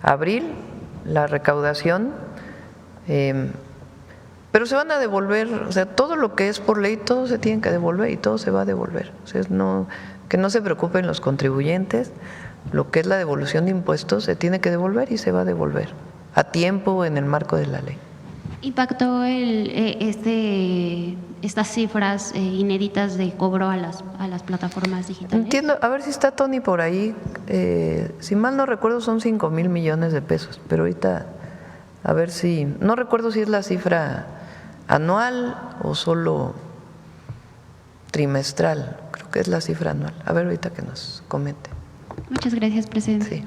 abril la recaudación. Pero se van a devolver, o sea, todo lo que es por ley, todo se tiene que devolver y todo se va a devolver. O sea, que no se preocupen los contribuyentes, lo que es la devolución de impuestos se tiene que devolver y se va a devolver a tiempo en el marco de la ley. ¿Impactó estas cifras inéditas de cobro a las plataformas digitales? Entiendo, a ver si está Tony por ahí, si mal no recuerdo son 5,000 millones de pesos, pero ahorita a ver si, no recuerdo si es la cifra anual o solo trimestral, creo que es la cifra anual. A ver ahorita que nos comente. Muchas gracias, Presidente. Sí.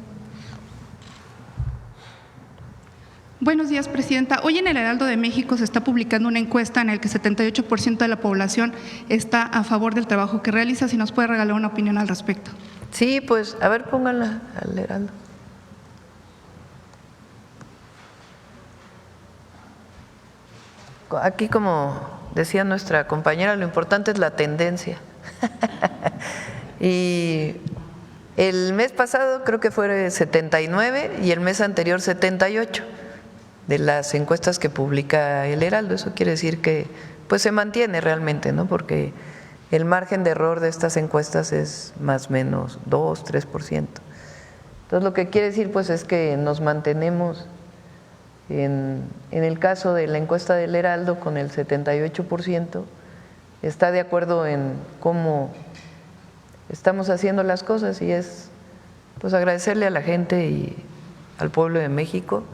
Buenos días, Presidenta. Hoy en el Heraldo de México se está publicando una encuesta en la que 78% de la población está a favor del trabajo que realiza. Si nos puede regalar una opinión al respecto. Sí, pues a ver, pónganla al Heraldo. Aquí, como decía nuestra compañera, lo importante es la tendencia. Y el mes pasado creo que fue 79 y el mes anterior 78 de las encuestas que publica el Heraldo. Eso quiere decir que pues se mantiene realmente, ¿no? Porque el margen de error de estas encuestas es más o menos 2-3%. Entonces lo que quiere decir pues es que nos mantenemos en el caso de la encuesta del Heraldo con el 78%, está de acuerdo en cómo estamos haciendo las cosas, y es pues agradecerle a la gente y al pueblo de México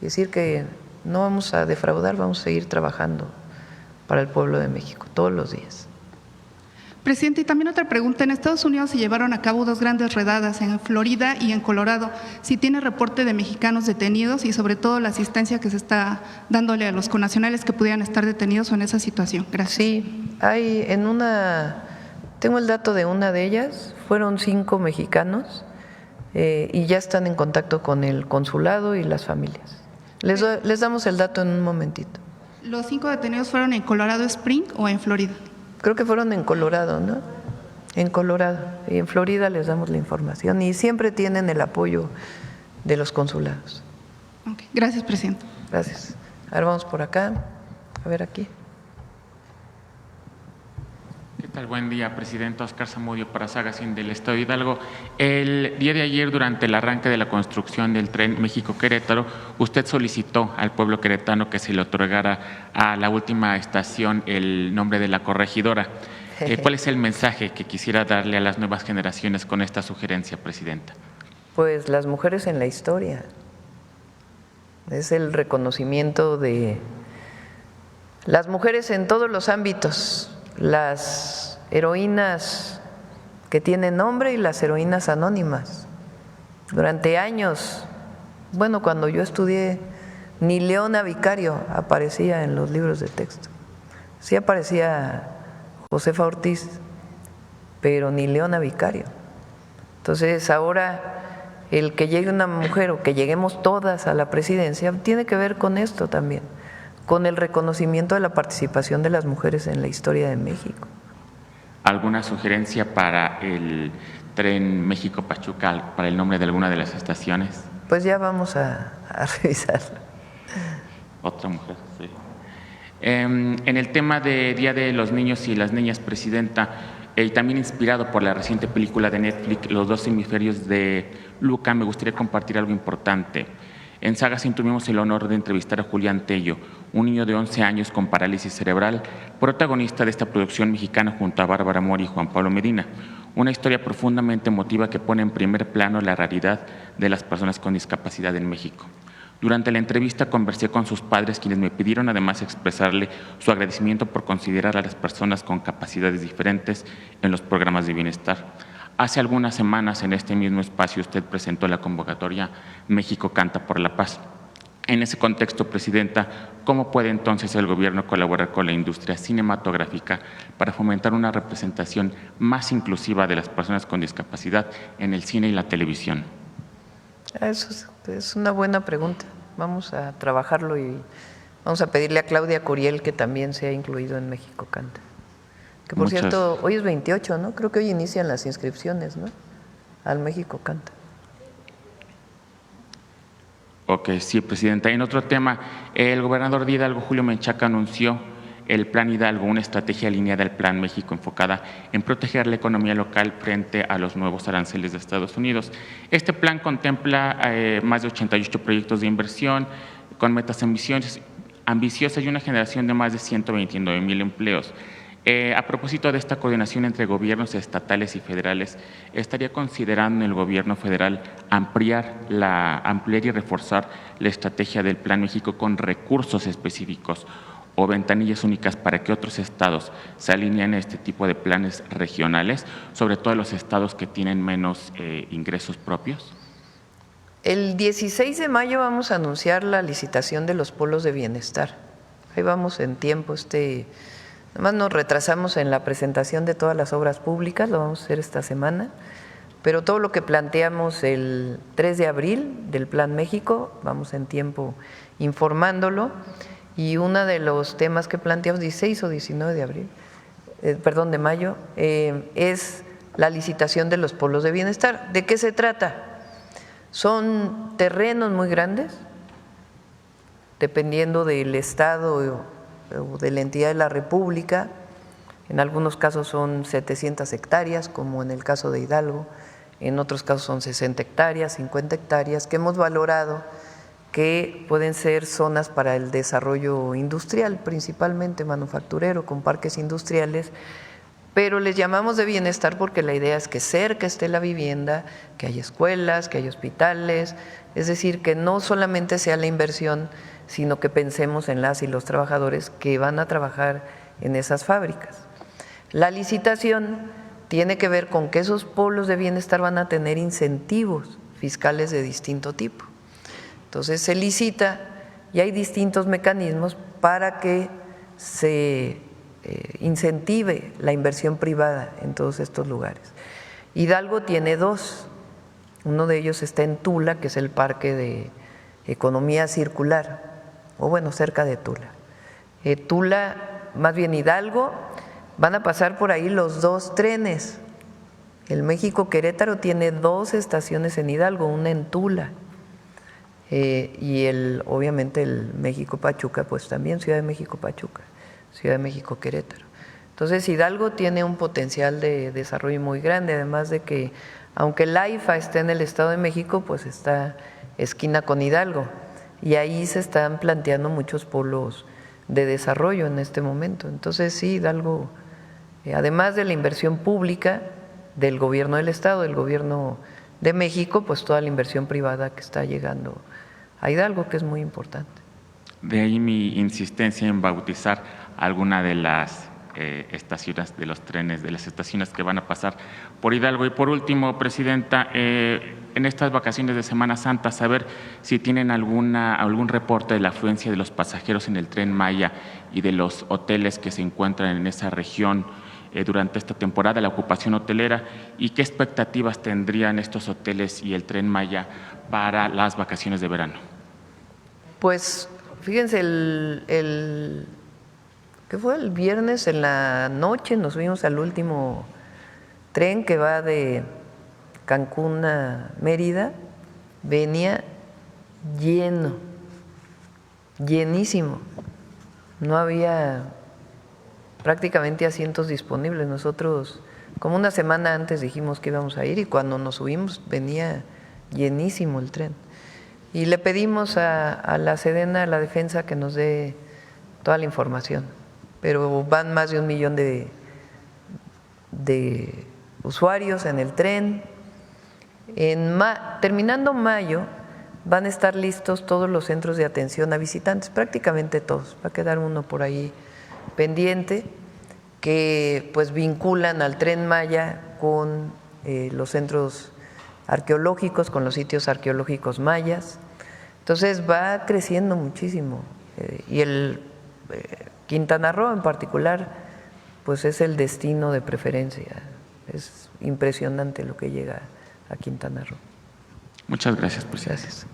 y decir que no vamos a defraudar, vamos a seguir trabajando para el pueblo de México todos los días. Presidente, y también otra pregunta. En Estados Unidos se llevaron a cabo 2 grandes redadas, en Florida y en Colorado. Si tiene reporte de mexicanos detenidos y sobre todo la asistencia que se está dándole a los connacionales que pudieran estar detenidos en esa situación. Gracias. Sí, hay tengo el dato de una de ellas, fueron 5 mexicanos y ya están en contacto con el consulado y las familias. Les damos el dato en un momentito. ¿Los 5 detenidos fueron en Colorado Spring o en Florida? Creo que fueron en Colorado, ¿no? En Colorado. Y en Florida les damos la información y siempre tienen el apoyo de los consulados. Okay. Gracias, Presidente. Gracias. A ver, vamos por acá. A ver aquí. ¿Qué tal? Buen día, Presidente. Oscar Zamudio para Sagacín del Estado de Hidalgo. El día de ayer, durante el arranque de la construcción del tren México-Querétaro, usted solicitó al pueblo queretano que se le otorgara a la última estación el nombre de la corregidora. ¿Cuál es el mensaje que quisiera darle a las nuevas generaciones con esta sugerencia, Presidenta? Pues las mujeres en la historia. Es el reconocimiento de las mujeres en todos los ámbitos. Las heroínas que tienen nombre y las heroínas anónimas. Durante años Bueno, cuando yo estudié, ni Leona Vicario aparecía en los libros de texto. Sí aparecía Josefa Ortiz, pero ni Leona Vicario. Entonces ahora el que llegue una mujer o que lleguemos todas a la presidencia tiene que ver con esto también, con el reconocimiento de la participación de las mujeres en la historia de México. ¿Alguna sugerencia para el tren México-Pachuca, para el nombre de alguna de las estaciones? Pues ya vamos a revisarlo. Otra mujer, sí. En el tema de Día de los Niños y las Niñas, Presidenta, y también inspirado por la reciente película de Netflix, Los dos hemisferios de Luca, me gustaría compartir algo importante. En Sagazine tuvimos el honor de entrevistar a Julián Tello, un niño de 11 años con parálisis cerebral, protagonista de esta producción mexicana junto a Bárbara Mori y Juan Pablo Medina. Una historia profundamente emotiva que pone en primer plano la realidad de las personas con discapacidad en México. Durante la entrevista conversé con sus padres, quienes me pidieron además expresarle su agradecimiento por considerar a las personas con capacidades diferentes en los programas de bienestar. Hace algunas semanas en este mismo espacio usted presentó la convocatoria México Canta por la Paz. En ese contexto, Presidenta, ¿cómo puede entonces el gobierno colaborar con la industria cinematográfica para fomentar una representación más inclusiva de las personas con discapacidad en el cine y la televisión? Eso es una buena pregunta. Vamos a trabajarlo y vamos a pedirle a Claudia Curiel que también sea incluido en México Canta. Que por cierto, hoy es 28, ¿no? Creo que hoy inician las inscripciones, ¿no? Al México Canta. Ok, sí, Presidenta. En otro tema, el gobernador de Hidalgo, Julio Menchaca, anunció el Plan Hidalgo, una estrategia alineada al Plan México enfocada en proteger la economía local frente a los nuevos aranceles de Estados Unidos. Este plan contempla más de 88 proyectos de inversión con metas ambiciosas y una generación de más de 129,000 empleos. A propósito de esta coordinación entre gobiernos estatales y federales, ¿estaría considerando el gobierno federal ampliar y reforzar la estrategia del Plan México con recursos específicos o ventanillas únicas para que otros estados se alineen a este tipo de planes regionales, sobre todo los estados que tienen menos ingresos propios? El 16 de mayo vamos a anunciar la licitación de los polos de bienestar. Ahí vamos en tiempo. Además nos retrasamos en la presentación de todas las obras públicas, lo vamos a hacer esta semana, pero todo lo que planteamos el 3 de abril del Plan México, vamos en tiempo informándolo. Y uno de los temas que planteamos, 16 o 19 de abril, de mayo, es la licitación de los polos de bienestar. ¿De qué se trata? Son terrenos muy grandes, dependiendo del estado o de la entidad de la República. En algunos casos son 700 hectáreas, como en el caso de Hidalgo, en otros casos son 60 hectáreas, 50 hectáreas, que hemos valorado que pueden ser zonas para el desarrollo industrial, principalmente manufacturero, con parques industriales, pero les llamamos de bienestar porque la idea es que cerca esté la vivienda, que haya escuelas, que haya hospitales, es decir, que no solamente sea la inversión, sino que pensemos en las y los trabajadores que van a trabajar en esas fábricas. La licitación tiene que ver con que esos polos de bienestar van a tener incentivos fiscales de distinto tipo. Entonces se licita y hay distintos mecanismos para que se incentive la inversión privada en todos estos lugares. Hidalgo tiene dos, uno de ellos está en Tula, que es el Parque de Economía Circular, o bueno, cerca de Tula. Tula, más bien Hidalgo, van a pasar por ahí los dos trenes. El México Querétaro tiene dos estaciones en Hidalgo, una en Tula. Y obviamente el México Pachuca, pues también Ciudad de México Pachuca, Ciudad de México Querétaro. Entonces Hidalgo tiene un potencial de desarrollo muy grande, además de que aunque el AIFA está en el Estado de México, pues está esquina con Hidalgo y ahí se están planteando muchos polos de desarrollo en este momento. Entonces sí, Hidalgo, además de la inversión pública del gobierno del Estado, del gobierno de México, pues toda la inversión privada que está llegando a Hidalgo, que es muy importante. De ahí mi insistencia en bautizar alguna de las estaciones de los trenes, de las estaciones que van a pasar por Hidalgo. Y por último, Presidenta, en estas vacaciones de Semana Santa, saber si tienen algún reporte de la afluencia de los pasajeros en el Tren Maya y de los hoteles que se encuentran en esa región durante esta temporada, la ocupación hotelera, y qué expectativas tendrían estos hoteles y el Tren Maya para las vacaciones de verano. Pues fíjense, ¿qué fue? El viernes en la noche nos fuimos al último tren que va de Cancún a Mérida, venía lleno, llenísimo, no había prácticamente asientos disponibles. Nosotros como una semana antes dijimos que íbamos a ir y cuando nos subimos venía llenísimo el tren. Y le pedimos a la Sedena, a la Defensa, que nos dé toda la información, pero van más de 1 millón de usuarios en el tren. Terminando mayo van a estar listos todos los centros de atención a visitantes, prácticamente todos, va a quedar uno por ahí pendiente, que pues vinculan al Tren Maya con los centros arqueológicos, con los sitios arqueológicos mayas. Entonces va creciendo muchísimo y el Quintana Roo en particular pues es el destino de preferencia. Es impresionante lo que llega a Quintana Roo. Muchas gracias, presidente. Gracias.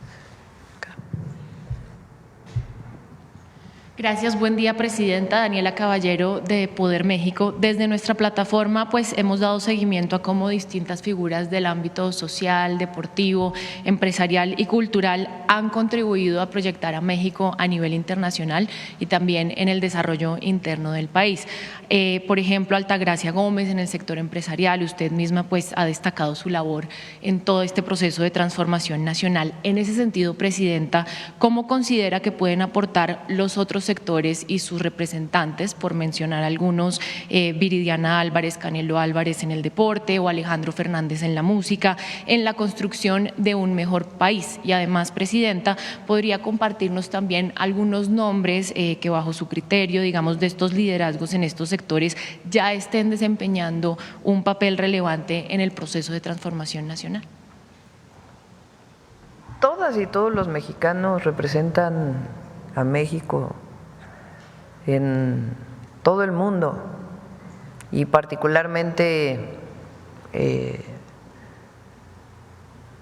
Gracias, buen día, Presidenta. Daniela Caballero, de Poder México. Desde nuestra plataforma, pues hemos dado seguimiento a cómo distintas figuras del ámbito social, deportivo, empresarial y cultural han contribuido a proyectar a México a nivel internacional y también en el desarrollo interno del país. Por ejemplo, Altagracia Gómez en el sector empresarial, usted misma pues ha destacado su labor en todo este proceso de transformación nacional. En ese sentido, Presidenta, ¿cómo considera que pueden aportar los otros sectores y sus representantes, por mencionar algunos, Viridiana Álvarez, Canelo Álvarez en el deporte o Alejandro Fernández en la música, en la construcción de un mejor país? Y además, Presidenta, ¿podría compartirnos también algunos nombres que bajo su criterio, digamos, de estos liderazgos en estos sectores ya estén desempeñando un papel relevante en el proceso de transformación nacional? Todas y todos los mexicanos representan a México en todo el mundo y particularmente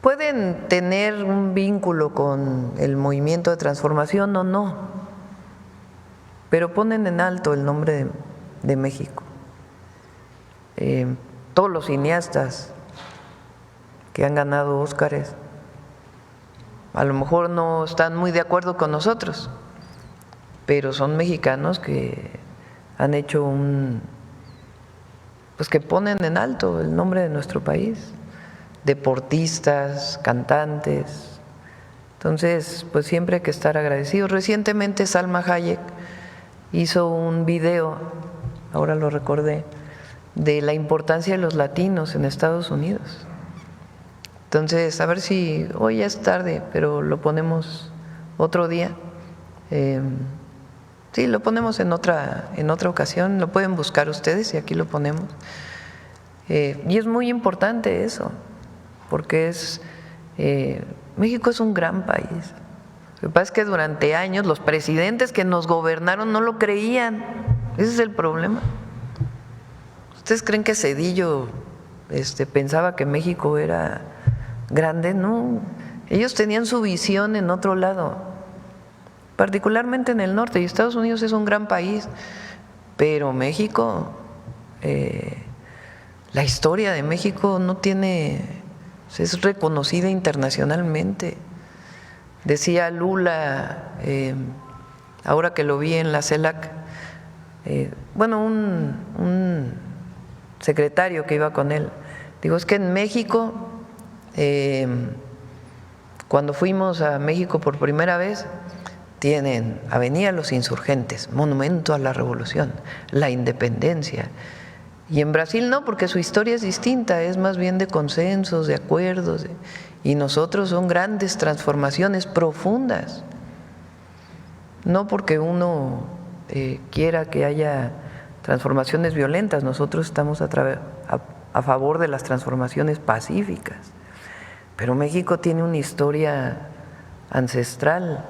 pueden tener un vínculo con el movimiento de transformación o no, pero ponen en alto el nombre de México. Todos los cineastas que han ganado Óscares a lo mejor no están muy de acuerdo con nosotros, pero son mexicanos que han hecho pues que ponen en alto el nombre de nuestro país, deportistas, cantantes. Entonces, pues siempre hay que estar agradecidos. Recientemente Salma Hayek hizo un video, ahora lo recordé, de la importancia de los latinos en Estados Unidos. Entonces, a ver si hoy ya es tarde, pero lo ponemos otro día. Sí, lo ponemos en otra ocasión, lo pueden buscar ustedes y aquí lo ponemos. Y es muy importante eso, porque México es un gran país. Lo que pasa es que durante años los presidentes que nos gobernaron no lo creían, ese es el problema. ¿Ustedes creen que Zedillo pensaba que México era grande? No, ellos tenían su visión en otro lado, particularmente en el norte, y Estados Unidos es un gran país, pero México, la historia de México no tiene, es reconocida internacionalmente. Decía Lula, ahora que lo vi en la CELAC, bueno, un secretario que iba con él, digo, es que en México, cuando fuimos a México por primera vez, tienen Avenida Los Insurgentes, Monumento a la Revolución, la Independencia. Y en Brasil no, porque su historia es distinta, es más bien de consensos, de acuerdos, y nosotros son grandes transformaciones profundas. No porque uno quiera que haya transformaciones violentas, nosotros estamos a favor de las transformaciones pacíficas. Pero México tiene una historia ancestral.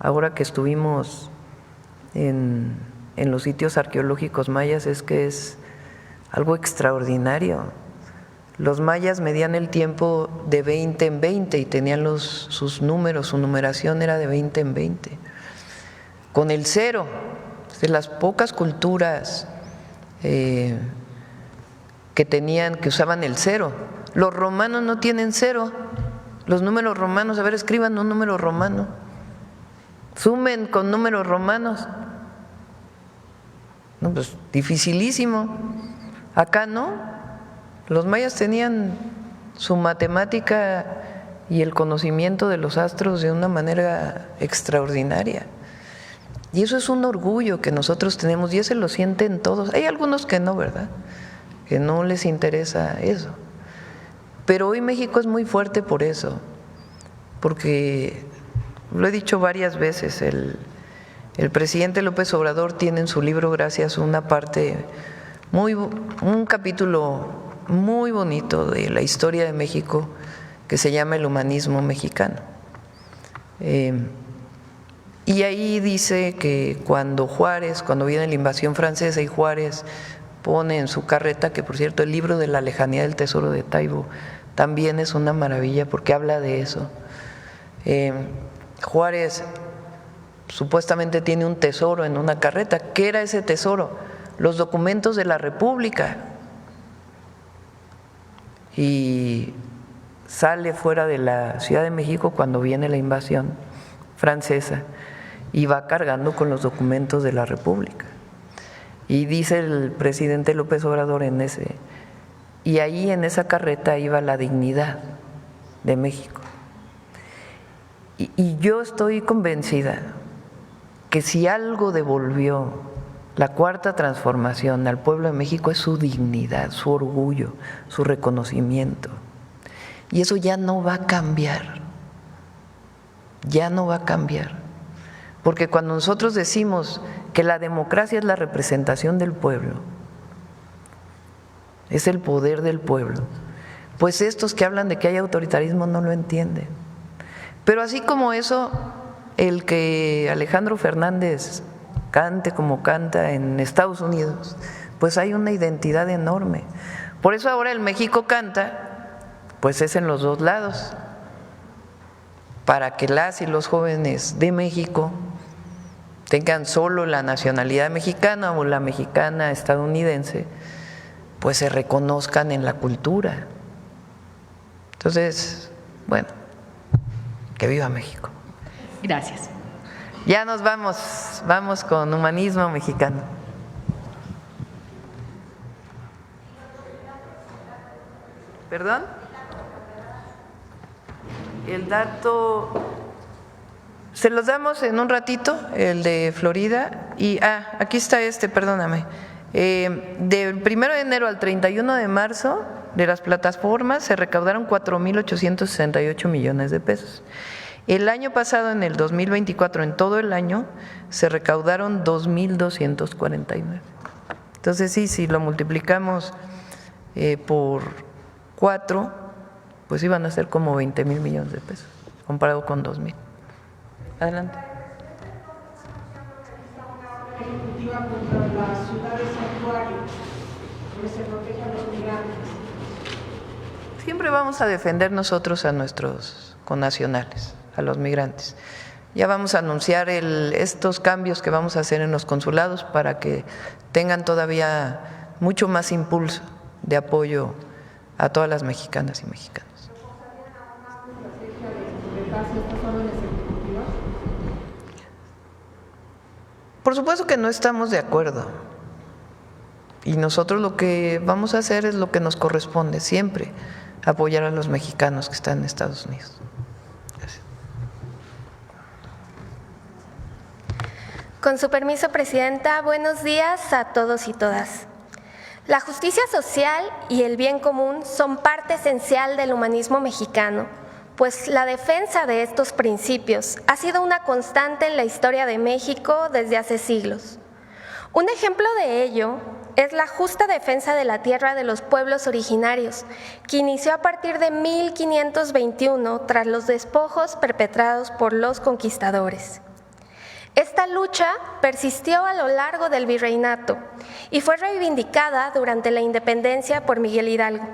Ahora que estuvimos en los sitios arqueológicos mayas, es que es algo extraordinario. Los mayas medían el tiempo de 20 en 20 y tenían sus números, su numeración era de 20 en 20. Con el cero, de las pocas culturas que usaban el cero. Los romanos no tienen cero. Los números romanos, a ver, escriban un número romano. Sumen con números romanos. No, pues dificilísimo. Acá no. Los mayas tenían su matemática y el conocimiento de los astros de una manera extraordinaria. Y eso es un orgullo que nosotros tenemos y ese lo sienten todos. Hay algunos que no, ¿verdad? Que no les interesa eso. Pero hoy México es muy fuerte por eso, porque lo he dicho varias veces, el presidente López Obrador tiene en su libro Gracias una parte, un capítulo muy bonito de la historia de México que se llama El humanismo mexicano. Y ahí dice que cuando viene la invasión francesa y Juárez pone en su carreta, que por cierto el libro de La lejanía del tesoro de Taibo también es una maravilla porque habla de eso. Juárez supuestamente tiene un tesoro en una carreta. ¿Qué era ese tesoro? Los documentos de la República. Y sale fuera de la Ciudad de México cuando viene la invasión francesa y va cargando con los documentos de la República. Y dice el presidente López Obrador y ahí en esa carreta iba la dignidad de México. Y yo estoy convencida que si algo devolvió la Cuarta Transformación al pueblo de México es su dignidad, su orgullo, su reconocimiento. Y eso ya no va a cambiar, ya no va a cambiar. Porque cuando nosotros decimos que la democracia es la representación del pueblo, es el poder del pueblo, pues estos que hablan de que hay autoritarismo no lo entienden. Pero así como eso, el que Alejandro Fernández cante como canta en Estados Unidos, pues hay una identidad enorme. Por eso ahora el México canta, pues es en los dos lados, para que las y los jóvenes de México tengan solo la nacionalidad mexicana o la mexicana estadounidense, pues se reconozcan en la cultura. Entonces, bueno, que viva México. Gracias. Ya nos vamos con humanismo mexicano. ¿Perdón? El dato, se los damos en un ratito, el de Florida, y aquí está perdóname. Del 1 de enero al 31 de marzo de las plataformas se recaudaron 4,868 millones de pesos. El año pasado, en el 2024, en todo el año, se recaudaron 2,249. Entonces sí, si lo multiplicamos por 4, pues iban a ser como 20,000 millones de pesos, comparado con 2,000. Adelante. Siempre vamos a defender nosotros a nuestros connacionales, a los migrantes. Ya vamos a anunciar estos cambios que vamos a hacer en los consulados para que tengan todavía mucho más impulso de apoyo a todas las mexicanas y mexicanos. Por supuesto que no estamos de acuerdo. Y nosotros lo que vamos a hacer es lo que nos corresponde, siempre apoyar a los mexicanos que están en Estados Unidos. Gracias. Con su permiso, Presidenta, buenos días a todos y todas. La justicia social y el bien común son parte esencial del humanismo mexicano, pues la defensa de estos principios ha sido una constante en la historia de México desde hace siglos. Un ejemplo de ello es la justa defensa de la tierra de los pueblos originarios, que inició a partir de 1521 tras los despojos perpetrados por los conquistadores. Esta lucha persistió a lo largo del virreinato y fue reivindicada durante la independencia por Miguel Hidalgo.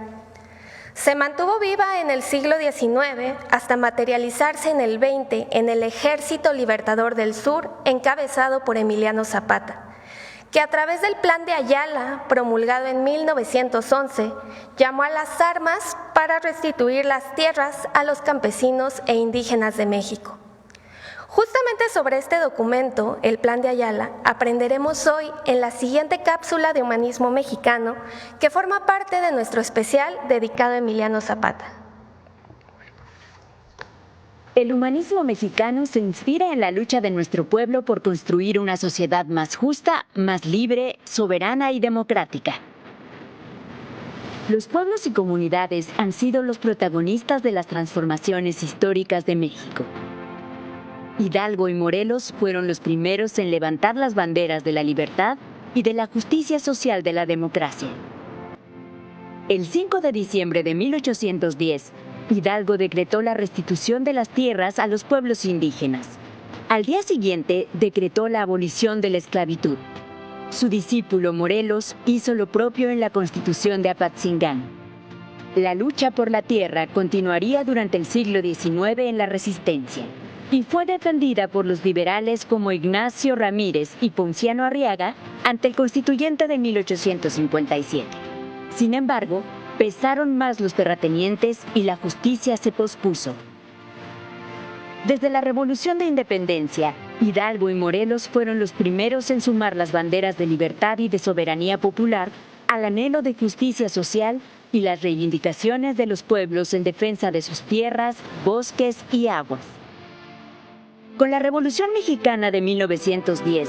Se mantuvo viva en el siglo XIX hasta materializarse en el XX en el Ejército Libertador del Sur, encabezado por Emiliano Zapata, que a través del Plan de Ayala, promulgado en 1911, llamó a las armas para restituir las tierras a los campesinos e indígenas de México. Justamente sobre este documento, el Plan de Ayala, aprenderemos hoy en la siguiente cápsula de Humanismo Mexicano, que forma parte de nuestro especial dedicado a Emiliano Zapata. El humanismo mexicano se inspira en la lucha de nuestro pueblo por construir una sociedad más justa, más libre, soberana y democrática. Los pueblos y comunidades han sido los protagonistas de las transformaciones históricas de México. Hidalgo y Morelos fueron los primeros en levantar las banderas de la libertad y de la justicia social de la democracia. El 5 de diciembre de 1810, Hidalgo decretó la restitución de las tierras a los pueblos indígenas. Al día siguiente, decretó la abolición de la esclavitud. Su discípulo Morelos hizo lo propio en la Constitución de Apatzingán. La lucha por la tierra continuaría durante el siglo XIX en la Resistencia y fue defendida por los liberales como Ignacio Ramírez y Ponciano Arriaga ante el Constituyente de 1857. Sin embargo, pesaron más los terratenientes y la justicia se pospuso. Desde la Revolución de Independencia, Hidalgo y Morelos fueron los primeros en sumar las banderas de libertad y de soberanía popular al anhelo de justicia social y las reivindicaciones de los pueblos en defensa de sus tierras, bosques y aguas. Con la Revolución Mexicana de 1910,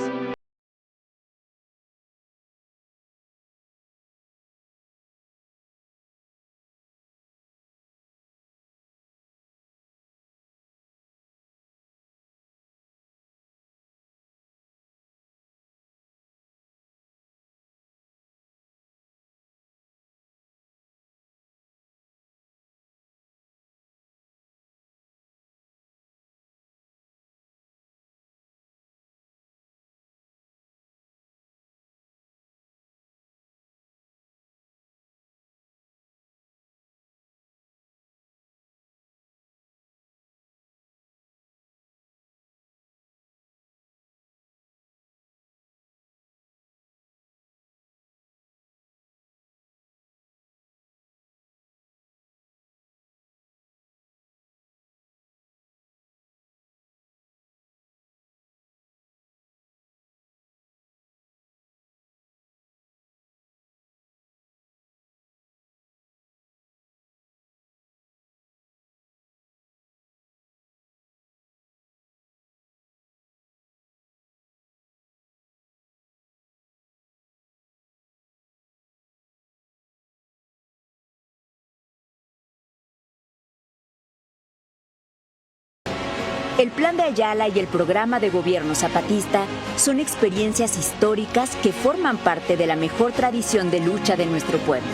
el Plan de Ayala y el Programa de Gobierno Zapatista son experiencias históricas que forman parte de la mejor tradición de lucha de nuestro pueblo.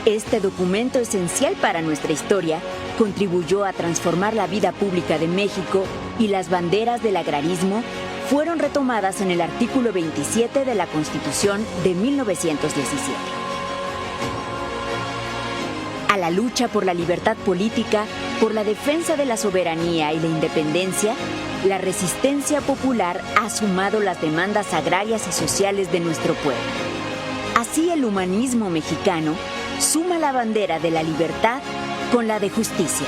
Este documento esencial para nuestra historia contribuyó a transformar la vida pública de México y las banderas del agrarismo fueron retomadas en el artículo 27 de la Constitución de 1917. A la lucha por la libertad política, por la defensa de la soberanía y la independencia, la resistencia popular ha sumado las demandas agrarias y sociales de nuestro pueblo. Así el humanismo mexicano suma la bandera de la libertad con la de justicia.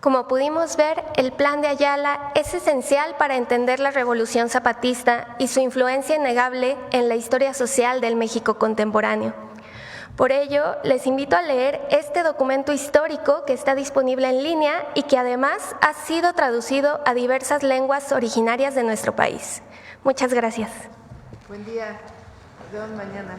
Como pudimos ver, el Plan de Ayala es esencial para entender la Revolución Zapatista y su influencia innegable en la historia social del México contemporáneo. Por ello, les invito a leer este documento histórico que está disponible en línea y que además ha sido traducido a diversas lenguas originarias de nuestro país. Muchas gracias. Buen día. Nos vemos mañana.